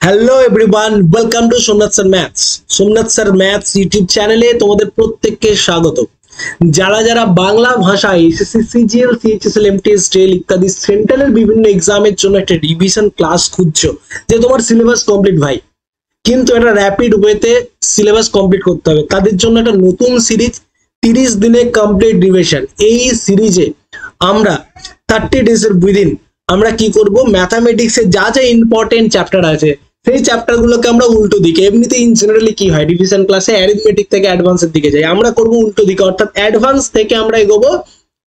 Hello everyone, welcome to Somnath sir maths. Somnath sir maths YouTube চ্যানেলে তোমাদের প্রত্যেককে স্বাগত। যারা যারা বাংলা ভাষায় এসএসসি সিজিএল সিএইচএসএল এমটিএস টেল ইত্যাদি সেন্ট্রালের বিভিন্ন এক্সামের জন্য একটা রিভিশন ক্লাস খুঁজছো, যে তোমার সিলেবাস কমপ্লিট ভাই, কিন্তু একটা র্যাপিড ওয়েতে সিলেবাস কমপ্লিট করতে হবে, তাদের জন্য একটা নতুন সিরিজ 30 দিনে কমপ্লিট রিভিশন। এই সিরিজে আমরা 30 ডেজের উইদিন আমরা কি করব, ম্যাথামেটিক্সের যা যা ইম্পর্টেন্ট চ্যাপ্টার আছে সেই চ্যাপ্টার গুলোকে আমরা উল্টো দিকে, এমনিতে ইন জেনারেলি কি হয় রিভিশন ক্লাসে অ্যারিথমেটিক থেকে অ্যাডভান্সের দিকে যাই, আমরা করব উল্টো দিকে, অর্থাৎ অ্যাডভান্স থেকে আমরা এগোবো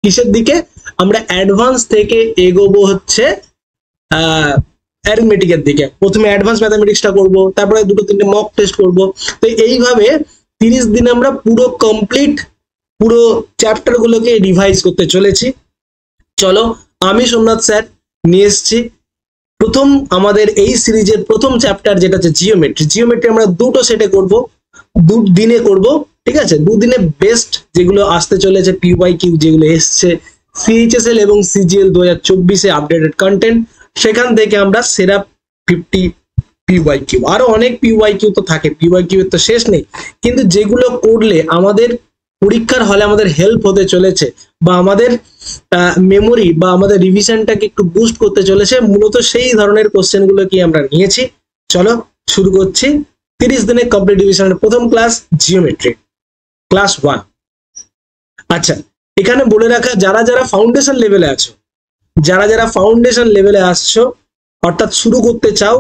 কিসের দিকে, আমরা অ্যাডভান্স থেকে এগোবো হচ্ছে অ্যারিথমেটিকের দিকে। প্রথমে অ্যাডভান্স ম্যাথামেটিক্সটা করব, তারপরে দুটো তিনটে মক টেস্ট করব। তো এইভাবে 30 দিনে আমরা পুরো কমপ্লিট পুরো চ্যাপ্টার গুলোকে রিভাইজ করতে চলেছি। চলো, আমি সোমনাথ স্যার নিয়ে এসেছি প্রথম আমাদের এই সিরিজের প্রথম চ্যাপ্টার, যেটা হচ্ছে জিওমেট্রি। জিওমেট্রি আমরা দুটো সেটে করব, দুদিনে করব, ঠিক আছে? দুদিনে বেস্ট যেগুলো আসতে চলেছে পিওয়াই কিউ, যেগুলো এসছে সিএইচএসএল এবং সিজিএল 2024-এ আপডেটেড কন্টেন্ট, সেখান থেকে আমরা সেরা 50 পিওয়াই কিউ, আরো অনেক পিওয়াই কিউ তো থাকে, পিওয়াই কিউ এর তো শেষ নেই, কিন্তু যেগুলো করলে আমাদের পরীক্ষার হলে আমাদের হেল্প হতে চলেছে বা আমাদের মেমোরি বা আমাদের রিভিশনটাকে একটু বুস্ট করতে চলেছে, মূলত সেই ধরনের কোশ্চেন গুলো কি আমরা নিয়েছি। চলো শুরু করছি 30 দিনে কমপ্লিট রিভিশনের প্রথম ক্লাস, জিওমেট্রি ক্লাস 1। আচ্ছা, এখানে বলে রাখা, যারা যারা ফাউন্ডেশন লেভেলে আছো, যারা যারা ফাউন্ডেশন লেভেলে আসছো, অর্থাৎ শুরু করতে চাও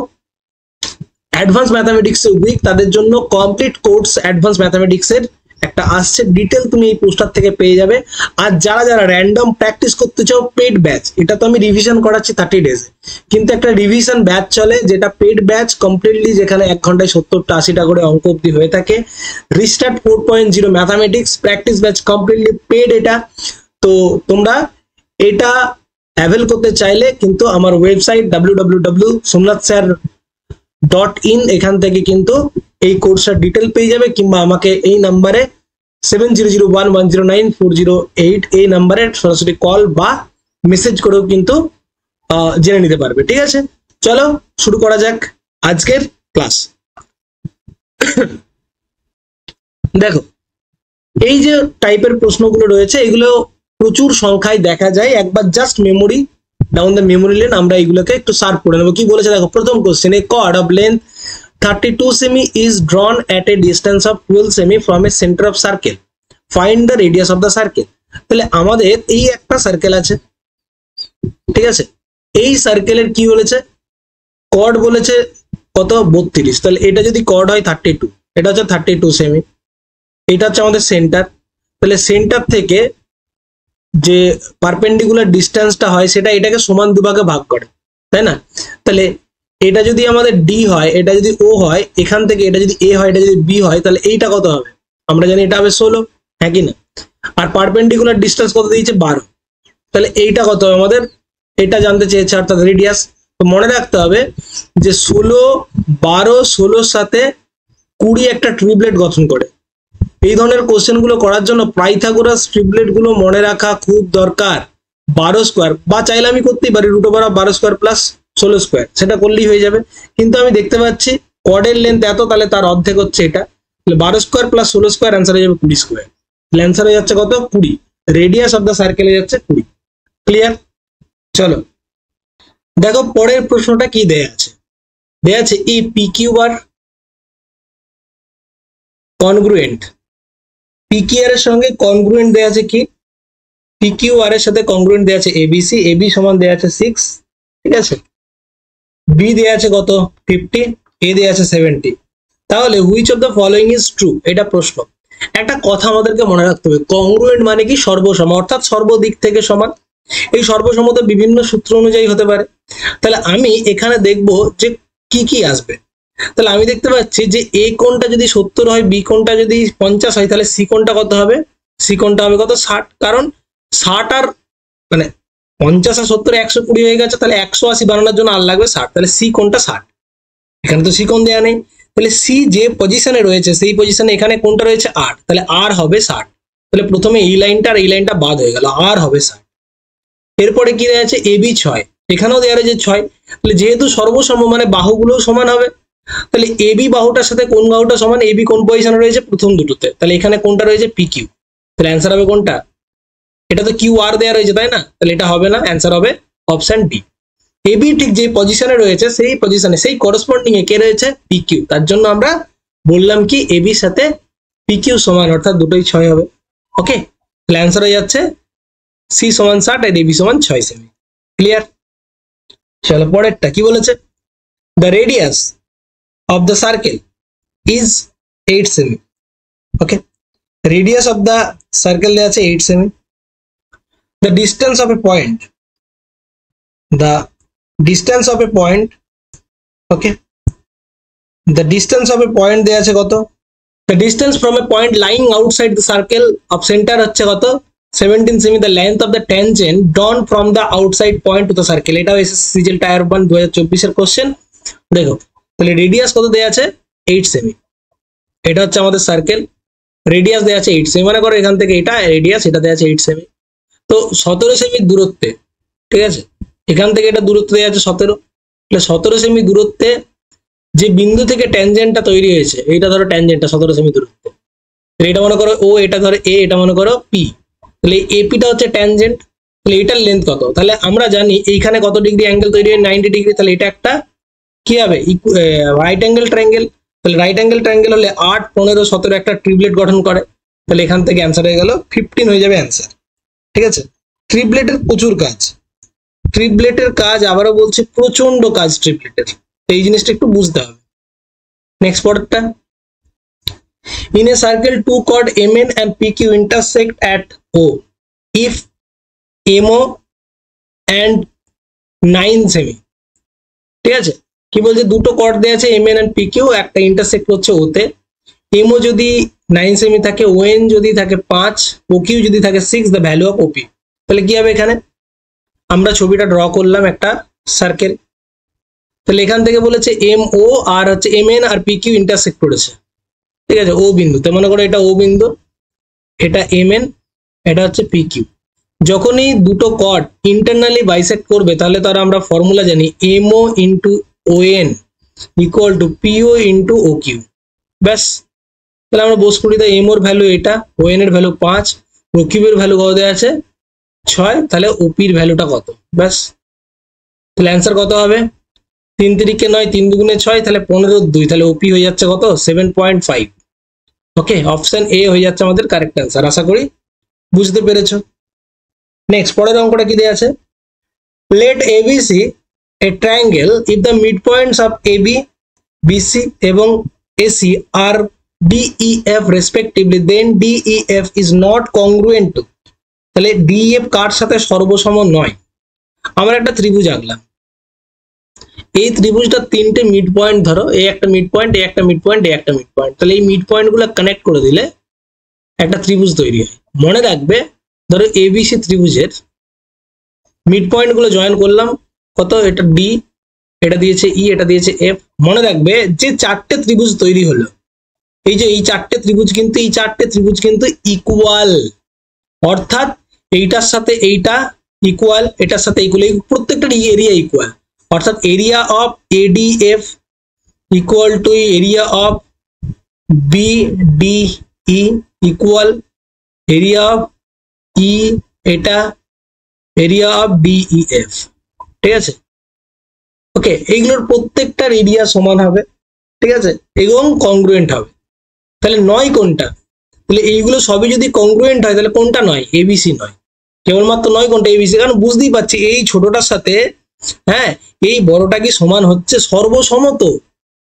অ্যাডভান্স ম্যাথামেটিক্স এর উইক, তাদের জন্য কমপ্লিট কোর্স অ্যাডভান্স ম্যাথামেটিক্স এর একটা আসছে, ডিটেল তুমি এই পোস্টার থেকে পেয়ে যাবে। আর যারা যারা র্যান্ডম প্র্যাকটিস করতে চাও, পেড ব্যাচ, এটা তো আমি রিভিশন করাচ্ছি 30 ডেজ, কিন্তু একটা রিভিশন ব্যাচ চলে যেটা পেড ব্যাচ কমপ্লিটলি, যেখানে 1 ঘন্টায় 70টা 80টা করে অঙ্ক অব্দি হয়ে থাকে। Restart 4.0 mathematics practice batch completely paid এটা। তো তোমরা এটা অ্যাভেল করতে চাইলে কিন্তু আমার ওয়েবসাইট www.somnathsir.in, এখান থেকে কিন্তু এই কোর্সের ডিটেল পেয়ে যাবে, কিংবা আমাকে এই নাম্বারে 7001109408 এই নাম্বারে সরাসরি কল বা মেসেজ করেও কিন্তু জেনে নিতে পারবে। ঠিক আছে, চলো শুরু করা যাক আজকের ক্লাস। দেখো, এই যে টাইপের প্রশ্নগুলো রয়েছে, এগুলো প্রচুর সংখ্যায় দেখা যায়, একবার just memory down the memory lane আমরা এগুলোকে একটু সার্ভ করে নেবো। কি বলেছে দেখো, প্রথম question, a chord of length 32 semi is drawn at a distance of 12 semi from a center of circle. Find the radius of the circle. তাহলে আমাদের এই একটা সার্কেল আছে, ঠিক আছে? এই সার্কেলের কি বলেছে, কর্ড বলেছে কত, 32। তাহলে এটা যদি কর্ড হয় 32, এটা হচ্ছে 32 সেমি, এটা হচ্ছে আমাদের সেন্টার। তাহলে সেন্টার থেকে যে পারপেন্ডিকুলার ডিস্টেন্সটা হয় সেটা এটাকে সমান দুভাগে ভাগ করে, তাই না? তাহলে এটা যদি আমাদের ডি হয়, এটা যদি ও হয়, এখান থেকে এটা যদি এ হয়, এটা যদি বি হয়, তাহলে এইটা কত হবে? আমরা জানি এটা হবে 16, হ্যাঁ কি না? আর পারপেন্ডিকুলার ডিস্টেন্স কত দিয়েছে, 12। তাহলে এইটা কত হবে আমাদের, এটা জানতে চেয়েছে, অর্থাৎ রেডিয়াস। তো মনে রাখতে হবে যে 16, 12, 16-র সাথে 20 একটা ট্রিপলেট গঠন করে। এই ধরনের কোশ্চেন গুলো করার জন্য পাইথাগোরাস ট্রিপলেট গুলো মনে রাখা খুব দরকার। 12 স্কোয়ার, বা চাইলে আমি করতেই পারি √12 স্কোয়ার প্লাস 16 স্কোয়ার, সেটা করলেই হয়ে যাবে। কিন্তু আমি দেখতে পাচ্ছি কর্ডের লেন্থ এত, তাহলে তার অর্ধেক হচ্ছে এটা, তাহলে 12 স্কোয়ার প্লাস 16 স্কোয়ার অ্যান্সার হয়ে যাবে 20 স্কোয়ার। তাহলে অ্যান্সার হয়ে যাচ্ছে কত, 20। রেডিয়াস অফ দ্য সার্কেল হয়ে যাচ্ছে 20। ক্লিয়ার? চলো দেখো পরের প্রশ্নটা কি দেয়া আছে। দেয়া আছে এই পিকিউ আর কনগ্রুয়েন্ট, পিকিউআর এর সঙ্গে কনগ্রুয়েন্ট দেয়া আছে কি, পিকিউআর এর সাথে কনগ্রুয়েন্ট দেয়া আছে এবিসি, এবি সমান দেয়া আছে 6, ঠিক আছে? বি দেয়া আছে কত, 50, এ দেয়া আছে 70। তাহলে which of the following is true, এটা প্রশ্ন। একটা কথা আমাদেরকে মনে রাখতে হবে, কংগ্রুয়েন্ট মানে কি, সর্বসম, অর্থাৎ সর্বদিক থেকে সমান। এই সর্বসমতা বিভিন্ন সূত্র অনুযায়ী হতে পারে। তাহলে আমি এখানে দেখবো যে কি কি আসবে। তাহলে আমি দেখতে পাচ্ছি যে এ কোণটা যদি 70 হয়, বি কোণটা যদি 50 হয়, তাহলে সি কোণটা কত হবে, সি কোণটা হবে কত, 60। কারণ 60 আর মানে 50 আর 70 120 হয়ে গেছে, তাহলে 180 বানানোর জন্য আর লাগবে 60, তাহলে সি কোণটা 60। এখানে তো সি কোণ দেওয়া নেই, তাহলে সি যে পজিশনে রয়েছে সেই পজিশনে এখানে কোণটা রয়েছে 8, তাহলে আর হবে 60। তাহলে প্রথমে এই লাইনটা আর এই লাইনটা বাদ হয়ে গেল, আর হবে 60। এরপরে কি দেওয়া আছে, এবি 6, এখানেও দেওয়া রয়েছে 6, তাহলে যেহেতু সর্বসম মানে বাহুগুলো সমান হবে, তাহলে এবি বাহুটার সাথে কোন বাহুটা সমান? এবি কোন পজিশনে রয়েছে? প্রথম দুটোতে। তাহলে এখানে কোনটা রয়েছে? P Q. তাহলে অ্যান্সার হবে কোনটা? এটা তো কিউ আর দেওয়া রয়েছে, তাই না? তাহলে এটা হবে না, অ্যান্সার হবে অপশন ডি। এবি ঠিক যে পজিশনে রয়েছে সেই পজিশনে সেই করসপন্ডিং এ কে রয়েছে? P Q. তার জন্য আমরা বললাম কি এবির সাথে পি কিউ সমান, অর্থাৎ দুটোই 6 হবে। ওকে, তাহলে অ্যান্সার হয়ে যাচ্ছে সি সমান 60 আর এবি সমান 6 সেমি। ক্লিয়ার? চলো পরেরটা কি বলেছে? The radius of the circle is 8 semi. Okay, radius of the circle দেয়া আছে 8 semi. The distance of a point, the distance of a point, okay, the distance of a point দেয়া আছে কত? The distance from a point lying outside the circle of center হচ্ছে কত? 17 semi. The length of the tangent drawn from the outside point to the circle. এটাও SSC CGL tyre 1 2024 এর question. দেখো তাহলে radius কত দেয়া আছে? 8 সেমি। এটা হচ্ছে আমাদের সার্কেল, রেডিয়াস দেয়া আছে 8 সেমি। মনে করো এখান থেকে এটা রেডিয়াস, এটা দেয়া আছে 8 সেমি। তো 17 সেমি দূরত্বে, ঠিক আছে, এখান থেকে এটা দূরত্ব দেয়া আছে 17। তাহলে 17 সেমি দূরত্বে যে বিন্দু থেকে ট্যানজেন্টটা তৈরি হয়েছে, এইটা ধরো ট্যানজেন্টটা 17 সেমি দূরত্বে। তাহলে এটা মনে করো ও, এটা ধরো এ, এটা মনে করো পি। তাহলে এপিটা হচ্ছে ট্যানজেন্ট। তাহলে এটার লেন্থ কত? তাহলে আমরা জানি এইখানে কত ডিগ্রি অ্যাঙ্গেল তৈরি হয়? 90 ডিগ্রি। তাহলে এটা একটা কি হবে? Right angle triangle. তাহলে রাইট অ্যাঙ্গেল ট্রায়াঙ্গেল হলে 8, 15, 17 একটা ট্রিপলেট গঠন করে। তাহলে এখান থেকে অ্যান্সার হয়ে গেল 15 হয়ে যাবে অ্যান্সার। ঠিক আছে, ট্রিপলেটের প্রচুর কাজ, ট্রিপলেটের কাজ আবারও বলছি প্রচন্ড কাজ ট্রিপলেটের, এই জিনিসটা একটু বুঝতে হবে। নেক্সট পরেরটা, in a circle two chord MN and PQ intersect at O if MO and 9 semi. ঠিক আছে, কি বলছে? দুটো কর্ড দেওয়া আছে MN and PQ, একটা ইন্টারসেক্ট হচ্ছে ওতে। MO যদি 9 সেমি থাকে, ON যদি থাকে 5, OQ যদি থাকে 6, দ্য ভ্যালু অফ OP। তাহলে কি হবে? এখানে আমরা ছবিটা ড্র করলাম একটা সার্কেল। তাহলে এখান থেকে বলেছে MO আর হচ্ছে MN আর PQ ইন্টারসেক্ট করেছে, ঠিক আছে, ও বিন্দুতে। মনে করো এটা ও বিন্দু, এটা MN, এটা হচ্ছে PQ। যখনই দুটো কর্ড ইন্টারনালি বাইসেক্ট করবে তাহলে তার আমরা ফর্মুলা জানি MO into ON equal to PO into OQ। ব্যাস, তাহলে আমরা বস করি, তাই MO এর ভ্যালু এটা, ON এর ভ্যালু 5, OQ এর ভ্যালু কত দেওয়া আছে? 6। তাহলে OP এর ভ্যালুটা কত? ব্যাস, তাহলে অ্যান্সার কত হবে? 3 3 9, 3 2 6, তাহলে 15 2, তাহলে OP হয়ে যাচ্ছে কত? 7.5। ওকে, অপশন এ হয়ে যাচ্ছে আমাদের কারেক্ট অ্যান্সার। আশা করি বুঝতে পেরেছো। নেক্সট পরের অঙ্কটা কি দেয়া আছে? Let ABC a triangle if the mid points of AB, BC এবং AC আর DEF respectively, then DEF is not congruent to. তাহলে DEF কার সাথে সর্বসম নয়? আমরা একটা ত্রিভুজ আঁকলাম, এই ত্রিভুজটা 3টে মিড পয়েন্ট, ধরো এই একটা মিড পয়েন্ট, এই একটা মিড পয়েন্ট, এই একটা মিড পয়েন্ট। তাহলে এই মিড পয়েন্ট গুলো কানেক্ট করে দিলে একটা ত্রিভুজ তৈরি হয়। মনে রাখবে, ধরো ABC ত্রিভুজের মিড পয়েন্ট গুলো জয়েন করলাম, কত? এটা D, এটা দিয়েছে E, এটা দিয়েছে F। মনে রাখবে যে 4টে ত্রিভুজ তৈরি হলো, এই যে এই 4টে ত্রিভুজ কিন্তু, এই 4টে ত্রিভুজ কিন্তু ইকুয়াল, অর্থাৎ এইটার সাথে এইটা ইকুয়াল, এটার সাথে ইকুয়াল, প্রত্যেকটার এরিয়া ইকুয়াল। অর্থাৎ area of ADF equal to area of BDE equal area of E, এটা এরিয়া অফ DEF। ঠিক আছে, ওকে, এইগুলোর প্রত্যেকটার এরিয়া সমান হবে, ঠিক আছে, এবং কংগ্রুয়েন্ট হবে। তাহলে নয় কোনটা? তাহলে এইগুলো সবই যদি কংগ্রুয়েন্ট হয় তাহলে কোনটা নয়? ABC নয়। কেবলমাত্র নয় কোনটা? ABC। কারণ বুঝতেই পারছি এই ছোটটার সাথে, হ্যাঁ, এই বড়টা কি সমান হচ্ছে? সর্বসম তো,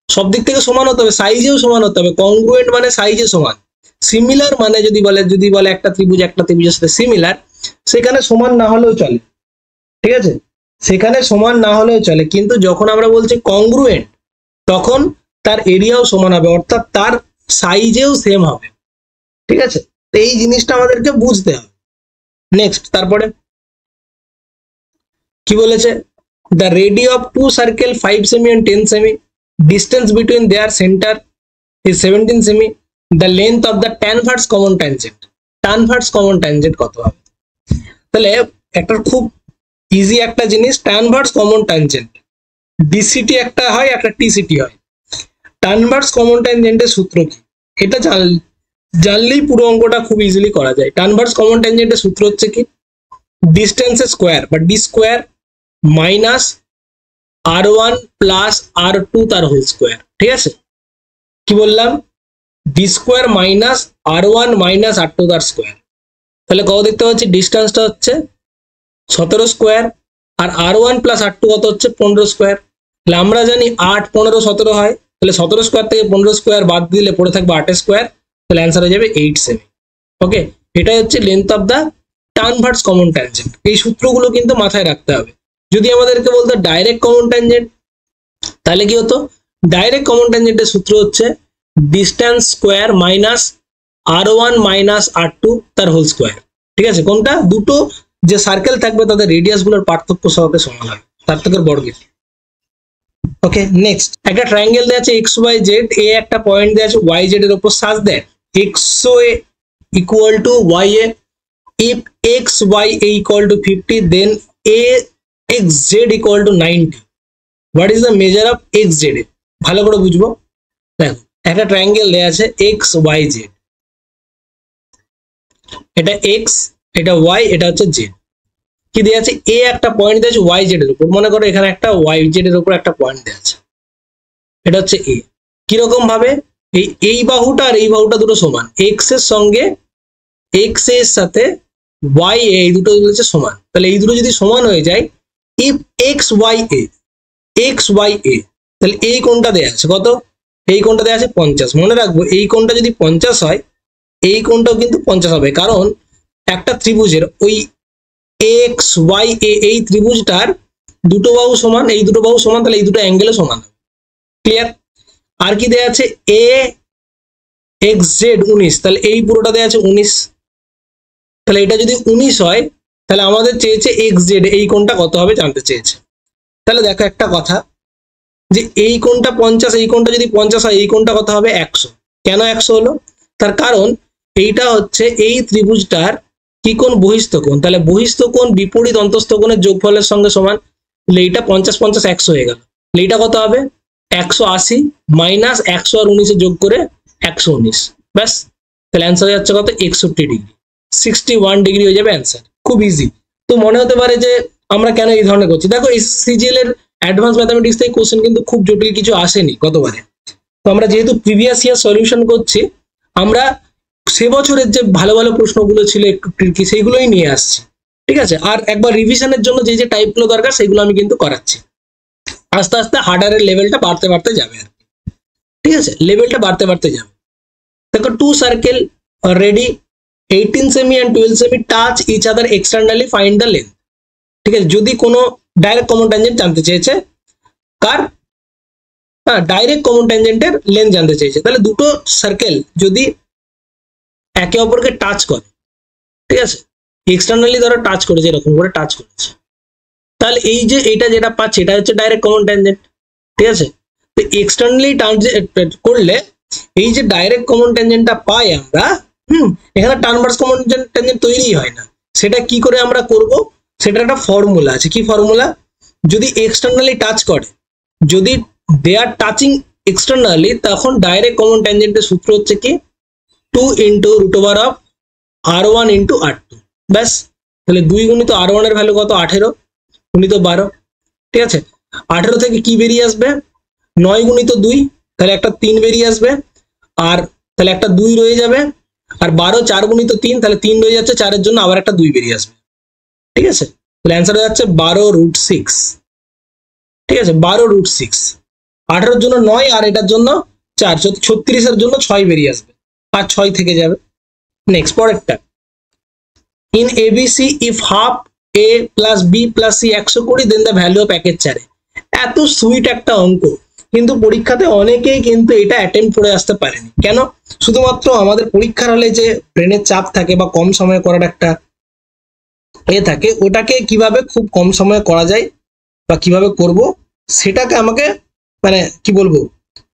সব দিক থেকে সমান হতে হবে, সাইজেও সমান হতে হবে। কংগ্রুয়েন্ট মানে সাইজে সমান, সিমিলার মানে যদি বলে একটা ত্রিভুজ একটা ত্রিভুজের সাথে সিমিলার, সেখানে সমান না হলেও চলে, ঠিক আছে, সেখানে সমান না হলেও চলে। কিন্তু যখন আমরা বলছি কংগ্রুয়েন্ট, তখন তার এরিয়াও সমান হবে, অর্থাৎ তার সাইজেও সেম হবে। ঠিক আছে, তো এই জিনিসটা আমাদেরকে বুঝতে হবে। নেক্সট, তারপরে কি বলেছে? The radii of two circle 5 সেমি and 10 সেমি, distance between their centre is 17 সেমি, the length of the transverse common tangent. Transverse common tangent কত হবে? তাহলে একটা খুব ইজি একটা জিনিস, ট্যানভার্স কমন ট্যানজেন্ট, ডিসিটি একটা হয়, একটা টিসিটি হয়। ট্রানভার্স কমন ট্যানজেন্টের সূত্র কি, এটা জানলেই পুরো অঙ্কটা খুব ইজিলি করা যায়। ট্রানভার্স কমন ট্যানজেন্টের সূত্র হচ্ছে কি, ডিস্টেন্সের স্কোয়ার বা D square minus r1 plus r2 তার হোল স্কোয়ার। ঠিক আছে, কি বললাম, D square minus r1 minus r2 তার স্কোয়ার। তাহলে কত দেখতে পাচ্ছি, ডিস্টেন্সটা হচ্ছে 17 স্কোয়ার, আর r1 প্লাস r2 কত হচ্ছে 15 স্কোয়ার। তাহলে আমরা জানি 8 15 17 হয়, তাহলে 17 স্কোয়ার থেকে 15 স্কোয়ার বাদ দিলে পড়ে থাকবে 8 স্কোয়ার, তাহলে অ্যান্সার হয়ে যাবে 8 সেমি। ওকে, এটাই হচ্ছে length of the ট্রানভার্স common tangent. এই সূত্রগুলো কিন্তু মাথায় রাখতে হবে। যদি আমাদেরকে বলতো ডাইরেক্ট কমন ট্যানজেন্ট, তাহলে কি হতো, ডাইরেক্ট কমন ট্যানজেন্টের সূত্র হচ্ছে distance square minus r1 minus r2 তার হোল স্কোয়ার। ঠিক আছে, কোনটা, দুটো যে সার্কেল থাকবে তাদের রেডিয়াস গুলোর পার্থক্য সহকে সমান হবে, পার্থক্যের বর্গের। ওকে, নেক্সট একটা ট্রায়াঙ্গেল দেওয়া আছে এক্স ওয়াই জেড, এ একটা পয়েন্ট দেওয়া আছে ওয়াই জেড এর উপর, such that X O A equal to Y A, if X Y A equal to 50 then A X Z equal to 90। What is the measure of X Z? ভালো করে বুঝবো। দেখো, একটা triangle দেওয়া আছে X Y Z, এটা X, এটা Y, এটা হচ্ছে জেড। কি দেওয়া আছে, এ একটা পয়েন্ট দেওয়া আছে ওয়াই জেড এর উপর, মনে করো এখানে একটা ওয়াই জেড এর উপর একটা পয়েন্ট দেওয়া আছে, এটা হচ্ছে এ। কিরকম ভাবে, এই বাহুটা আর এই বাহুটা দুটো সমান, এক্স এর সঙ্গে এক্স এর সাথে ওয়াই এ, এই দুটো হচ্ছে সমান। তাহলে এই দুটো যদি সমান হয়ে যায়, if X Y A, X Y A, তাহলে এই কোণটা দেওয়া আছে কত, এই কোণটা দেওয়া আছে 50। মনে রাখবো, এই কোণটা যদি 50 হয়, এই কোণটাও কিন্তু 50 হবে, কারণ একটা ত্রিভুজের ওই এক্স ওয়াই এ, এই ত্রিভুজটার দুটো বাহু সমান, এই দুটো বাহু সমান, তাহলে এই দুটো অ্যাঙ্গেলও সমান। ক্লিয়ার? আর কি দেওয়া আছে, এ এক্স জেড 19, তাহলে এই পুরোটা দেওয়া আছে 19। তাহলে এটা যদি 19 হয়, তাহলে আমাদের চেয়েছে এক্স জেড এই কোণটা কত হবে জানতে চেয়েছে। তাহলে দেখো একটা কথা, যে এই কোণটা 50, এই কোণটা যদি 50 হয়, এই কোণটা কত হবে 100। কেন 100 হলো, তার কারণ এইটা হচ্ছে এই ত্রিভুজটার কি কোণ, বহিস্থ কোণ। তাহলে বহিস্থ কোণ বিপরীত অন্তস্থ কোণের যোগফলের সঙ্গে সমান। তাহলে এইটা 50 50 100 হয়ে গেল। তাহলে এইটা কত হবে 180 মাইনাস 100 আর 19 যোগ করে 119, ব্যাস। তাহলে অ্যান্সার হয়ে যাচ্ছে কত, 61 ডিগ্রি, 61 ডিগ্রি হয়ে যাবে অ্যান্সার। খুব ইজি। তো মনে হতে পারে যে আমরা কেন এই ধরনের করছি, দেখো এই সিজিএল এর অ্যাডভান্স ম্যাথামেটিক্স থেকে কোশ্চেন কিন্তু খুব জটিল কিছু আসেনি গতবারে। তো আমরা যেহেতু প্রিভিয়াস ইয়ার সলিউশন করছি, আমরা সে বছরের যে ভালো ভালো প্রশ্নগুলো ছিল একটু ট্রিকি, সেইগুলোই নিয়ে আসছি। ঠিক আছে, আর একবার রিভিশনের জন্য যে যে টাইপগুলো দরকার সেগুলো আমি কিন্তু করাচ্ছি। আস্তে আস্তে হার্ডারের লেভেলটা বাড়তে বাড়তে যাবে আর কি। ঠিক আছে, লেভেলটা বাড়তে বাড়তে যাবে। দেখো, two circle radii, 18 cm and 12 cm touch each other externally, find the length. ঠিক আছে, যদি কোনো ডাইরেক্ট কমন ট্যানজেন্ট জানতে চেয়েছে, কার, ডাইরেক্ট কমন ট্যানজেন্টের লেন্থ জানতে চেয়েছে, তাহলে দুটো সার্কেল যদি একে অপরকে টাচ করে, ঠিক আছে, এক্সটার্নালি ধরো টাচ করেছে, এরকম করে টাচ করেছে, তাহলে এই যে এটা যেটা পাচ্ছে এটা হচ্ছে ডাইরেক্ট কমন ট্যানজেন্ট। ঠিক আছে, তো এক্সটার্নালি করলে এই যে ডাইরেক্ট কমন ট্যানজেন্টটা পাই আমরা, এখানে ট্রানভার্স কমন ট্যানজেন্ট তৈরি হয় না। সেটা কি করে আমরা করব, সেটার একটা ফর্মুলা আছে। কি ফর্মুলা, যদি এক্সটার্নালি টাচ করে, যদি দে আর টাচিং এক্সটার্নালি, তখন ডাইরেক্ট কমন ট্যানজেন্টের সূত্র হচ্ছে কি 2 into root over of r1 into r2, ব্যাস। তাহলে 2 গুণিত r1 এর ভ্যালু কত, 18 গুণিত 12। ঠিক আছে, 18 থেকে কি বেরিয়ে আসবে, 9 গুণিত 2, তাহলে একটা 3 বেরিয়ে আসবে, আর তাহলে একটা 2 রয়ে যাবে, আর 12 4 গুণিত 3, তাহলে 3 রয়ে যাচ্ছে, 4 এর জন্য আবার একটা 2 বেরিয়ে আসবে। ঠিক আছে, তাহলে অ্যান্সার হয়ে যাচ্ছে 12√6। ঠিক আছে, 12√6, 18 এর জন্য 9 আর এটার জন্য 4, 36 এর জন্য 6 বেরিয়ে আসবে, আর 6 থেকে যাবে। নেক্সট পরেরটা, in ABC if half A plus B plus C 120, then the value of একের 4। এত সুইট একটা অঙ্ক, কিন্তু পরীক্ষাতে অনেকেই কিন্তু এটা অ্যাটেম্প করে আসতে পারেনি। কেন, শুধুমাত্র আমাদের পরীক্ষার হলে যে ব্রেনের চাপ থাকে বা কম সময়ে করার একটা থাকে, ওটাকে কিভাবে খুব কম সময়ে করা যায় বা কিভাবে করব, সেটাকে আমাকে মানে কি বলবো,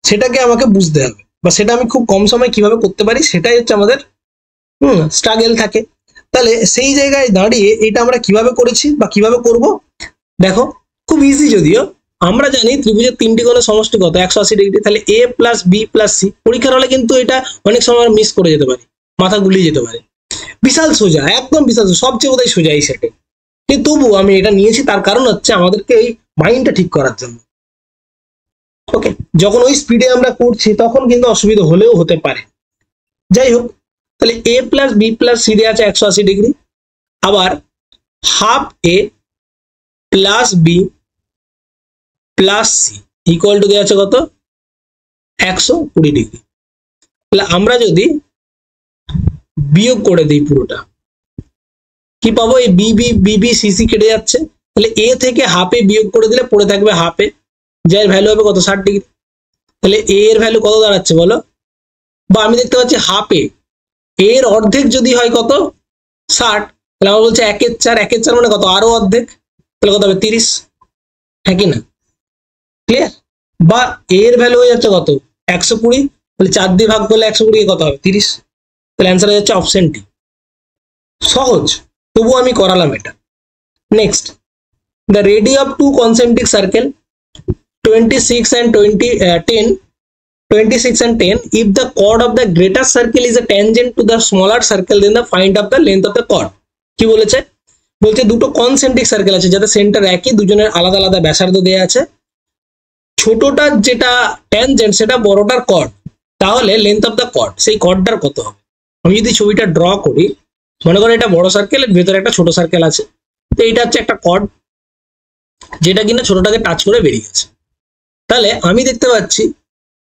সেটাকে আমাকে বুঝতে হবে, বা সেটা আমি খুব কম সময়ে কিভাবে করতে পারি, সেটাই হচ্ছে আমাদের স্ট্রাগল থাকে। তাহলে সেই জায়গায় দাঁড়িয়ে এটা আমরা কিভাবে করেছি বা কিভাবে করব, দেখো খুব ইজি, যদিও আমরা জানি ত্রিভুজের তিনটি কোণের সমষ্টি কত, 180 ডিগ্রি। তাহলে A plus B plus C, পরীক্ষার হলে কিন্তু এটা অনেক সময় মিস করে যেতে পারে, মাথা গুলিয়ে যেতে পারে। বিশাল সোজা, একদম বিশাল, সবচেয়ে বোধহয় সোজা এই সেটে। কিন্তু তবু আমি এটা নিয়েছি, তার কারণ হচ্ছে আমাদেরকে এই মাইন্ডটা ঠিক করার জন্য। ওকে, যখন ওই স্পিডে আমরা করছি তখন কিন্তু অসুবিধা হলেও হতে পারে। যাই হোক, তাহলে A plus B plus C দেওয়া আছে 180 ডিগ্রি, আবার half A plus B plus C equal to দেওয়া আছে কত, 120 ডিগ্রি। তাহলে আমরা যদি বিয়োগ করে দিই পুরোটা, কি পাবো, এই বিবি সিসি কেটে যাচ্ছে, তাহলে এ থেকে হাফে বিয়োগ করে দিলে পড়ে থাকবে হাফে, যার ভ্যালু হবে কত, 60 ডিগ্রি। তাহলে এ এর ভ্যালু কত দাঁড়াচ্ছে বলো, বা আমি দেখতে পাচ্ছি হাফে এর অর্ধেক যদি হয় কত, 60, তাহলে আমার বলছে 1/4, 1/4 মানে কত, আরো অর্ধেক, তাহলে কত হবে 30, হ্যাঁ কি না, ক্লিয়ার। বা এর ভ্যালু হয়ে যাচ্ছে কত, 120, তাহলে 4 দিয়ে ভাগ করলে 120 কত হবে, 30, তাহলে অ্যান্সার হয়ে যাচ্ছে অপশন ডি। সহজ, তবু আমি করালাম এটা। Next, the radii of two concentric circle 26 and 10, if the chord of the greater circle is a tangent to the smaller circle, then the find of the length of the chord। কি বলেছে, বলছে দুটো concentric circle আছে যাতে centre একই, দুজনের আলাদা আলাদা ব্যাসার্ধ দেওয়া আছে, ছোটটার যেটা ট্যানজেন্ট সেটা বড়টার কর্ড, তাহলে লেন্থ অফ দ্য কর্ড, সেই কর্ডটার কত হবে। আমি যদি ছবিটা ড্র করি, মনে করো এটা বড় সার্কেল, এর ভেতরে একটা ছোট সার্কেল আছে, তো এইটা হচ্ছে একটা কর্ড যেটা কিনা ছোটটাকে টাচ করে বেরিয়ে গেছে। তাহলে আমি দেখতে পাচ্ছি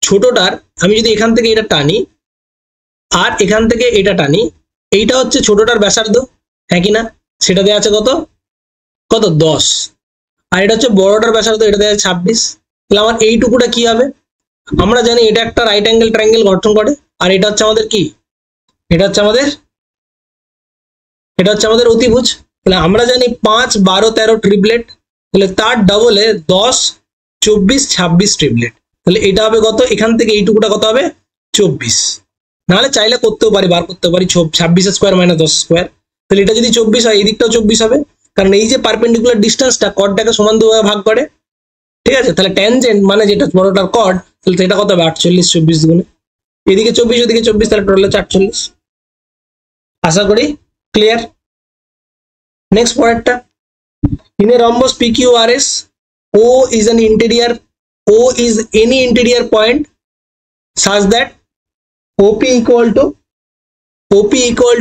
ছোটটার, আমি যদি এখান থেকে এটা টানি আর এখান থেকে এটা টানি, এইটা হচ্ছে ছোটটার ব্যাসার্ধ, হ্যাঁ কি না, সেটা দেওয়া আছে কত, 10, আর এটা হচ্ছে বড়টার ব্যাসার্ধ, এটা দেওয়া আছে 26। তাহলে আমার এইটুকুটা কি হবে, আমরা জানি এটা একটা রাইট অ্যাঙ্গেল ট্রায়াঙ্গেল গঠন করে, আর এটা হচ্ছে আমাদের কি, এটা হচ্ছে আমাদের অতিভুজ। তাহলে আমরা জানি 5, 12, 13 ট্রিপলেট, তাহলে তার ডাবলে 10, 24, 26 ট্রিপলেট। তাহলে এটা হবে কত, এখান থেকে এইটুকুটা কত হবে, 24। নাহলে চাইলে করতেও পারি, বার করতে পারি, 26 স্কোয়ার মাইনাস 10 স্কোয়ার। তাহলে এটা যদি 24 হয়, এই দিকটাও 24 হবে, কারণ এই যে পারপেন্ডিকুলার ডিস্টেন্সটা কর্ডটাকে সমান দুভাগে ভাগ করে, ঠিক আছে। তাহলে ট্যানজেন্ট মানে যেটা বড়টার কর্ড, তাহলে এটা কত হবে, 48, 24 গুণে, এদিকে 24 ওদিকে 24, তাহলে টোটাল 48। আশা করি ক্লিয়ার। নেক্সট পরেরটা, in a rhombus PQRS, O is any interior point such that OP equal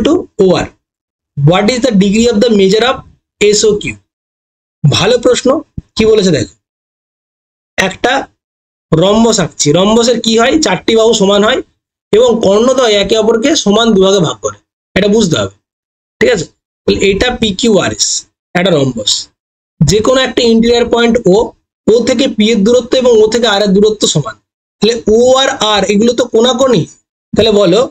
to OR. What is the degree of the measure of SOQ? ভালো প্রশ্ন। কি বলেছে দেখো, একটা রম্বস আঁকছি, রম্বসের কি হয়, 4টি বাহু সমান হয় এবং কর্ণদ্বয় একে অপরকে সমান দুভাগে ভাগ করে, এটা বুঝতে হবে, ঠিক আছে। তাহলে এটা PQRS, একটা রম্বস, যে কোনো একটা ইন্টেরিয়র পয়েন্ট ও থেকে পি এর দূরত্ব এবং ও থেকে আর এর দূরত্ব সমান। তাহলে ও আর আর এগুলো তো কোণাকোণী, তাহলে বলো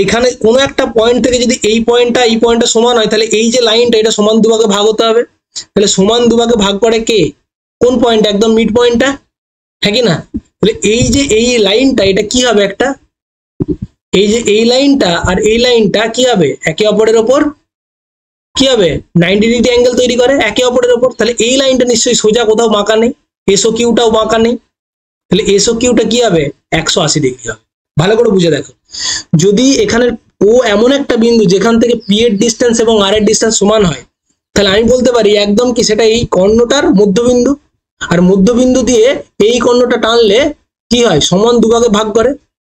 এখানে কোনো একটা পয়েন্ট থেকে যদি এই পয়েন্টটা সমান হয়, তাহলে এই যে লাইনটা এটা সমান দুভাগে ভাগ হতে হবে। তাহলে সমান দুভাগে ভাগ করে কে, কোন পয়েন্ট, একদম মিড পয়েন্টটা, হ্যাঁ কি না। তাহলে এই যে এই লাইনটা, এটা কি হবে, একটা এই যে এই লাইনটা আর এই লাইনটা কি হবে, একে অপরের ওপর কি হবে, 90 ডিগ্রি অ্যাঙ্গেল তৈরি করে একে অপরের ওপর। তাহলে এই লাইনটা নিশ্চয়ই সোজা, কোথাও বাঁকা নেই, এসও কিউটাও বাঁকা নেই, তাহলে এসও কিউটা কি হবে, 180 ডিগ্রি হবে। ভালো করে বুঝে দেখো, যদি এখানে ও এমন একটা বিন্দু যেখান থেকে পি এর ডিস্টেন্স এবং আর এর ডিস্টেন্স সমান হয়, তাহলে আমি বলতে পারি একদম কি সেটা এই কর্ণটার মধ্যবিন্দু, আর মধ্যবিন্দু দিয়ে এই কর্ণটা টানলে কি হয়, সমান দুভাগে ভাগ করে,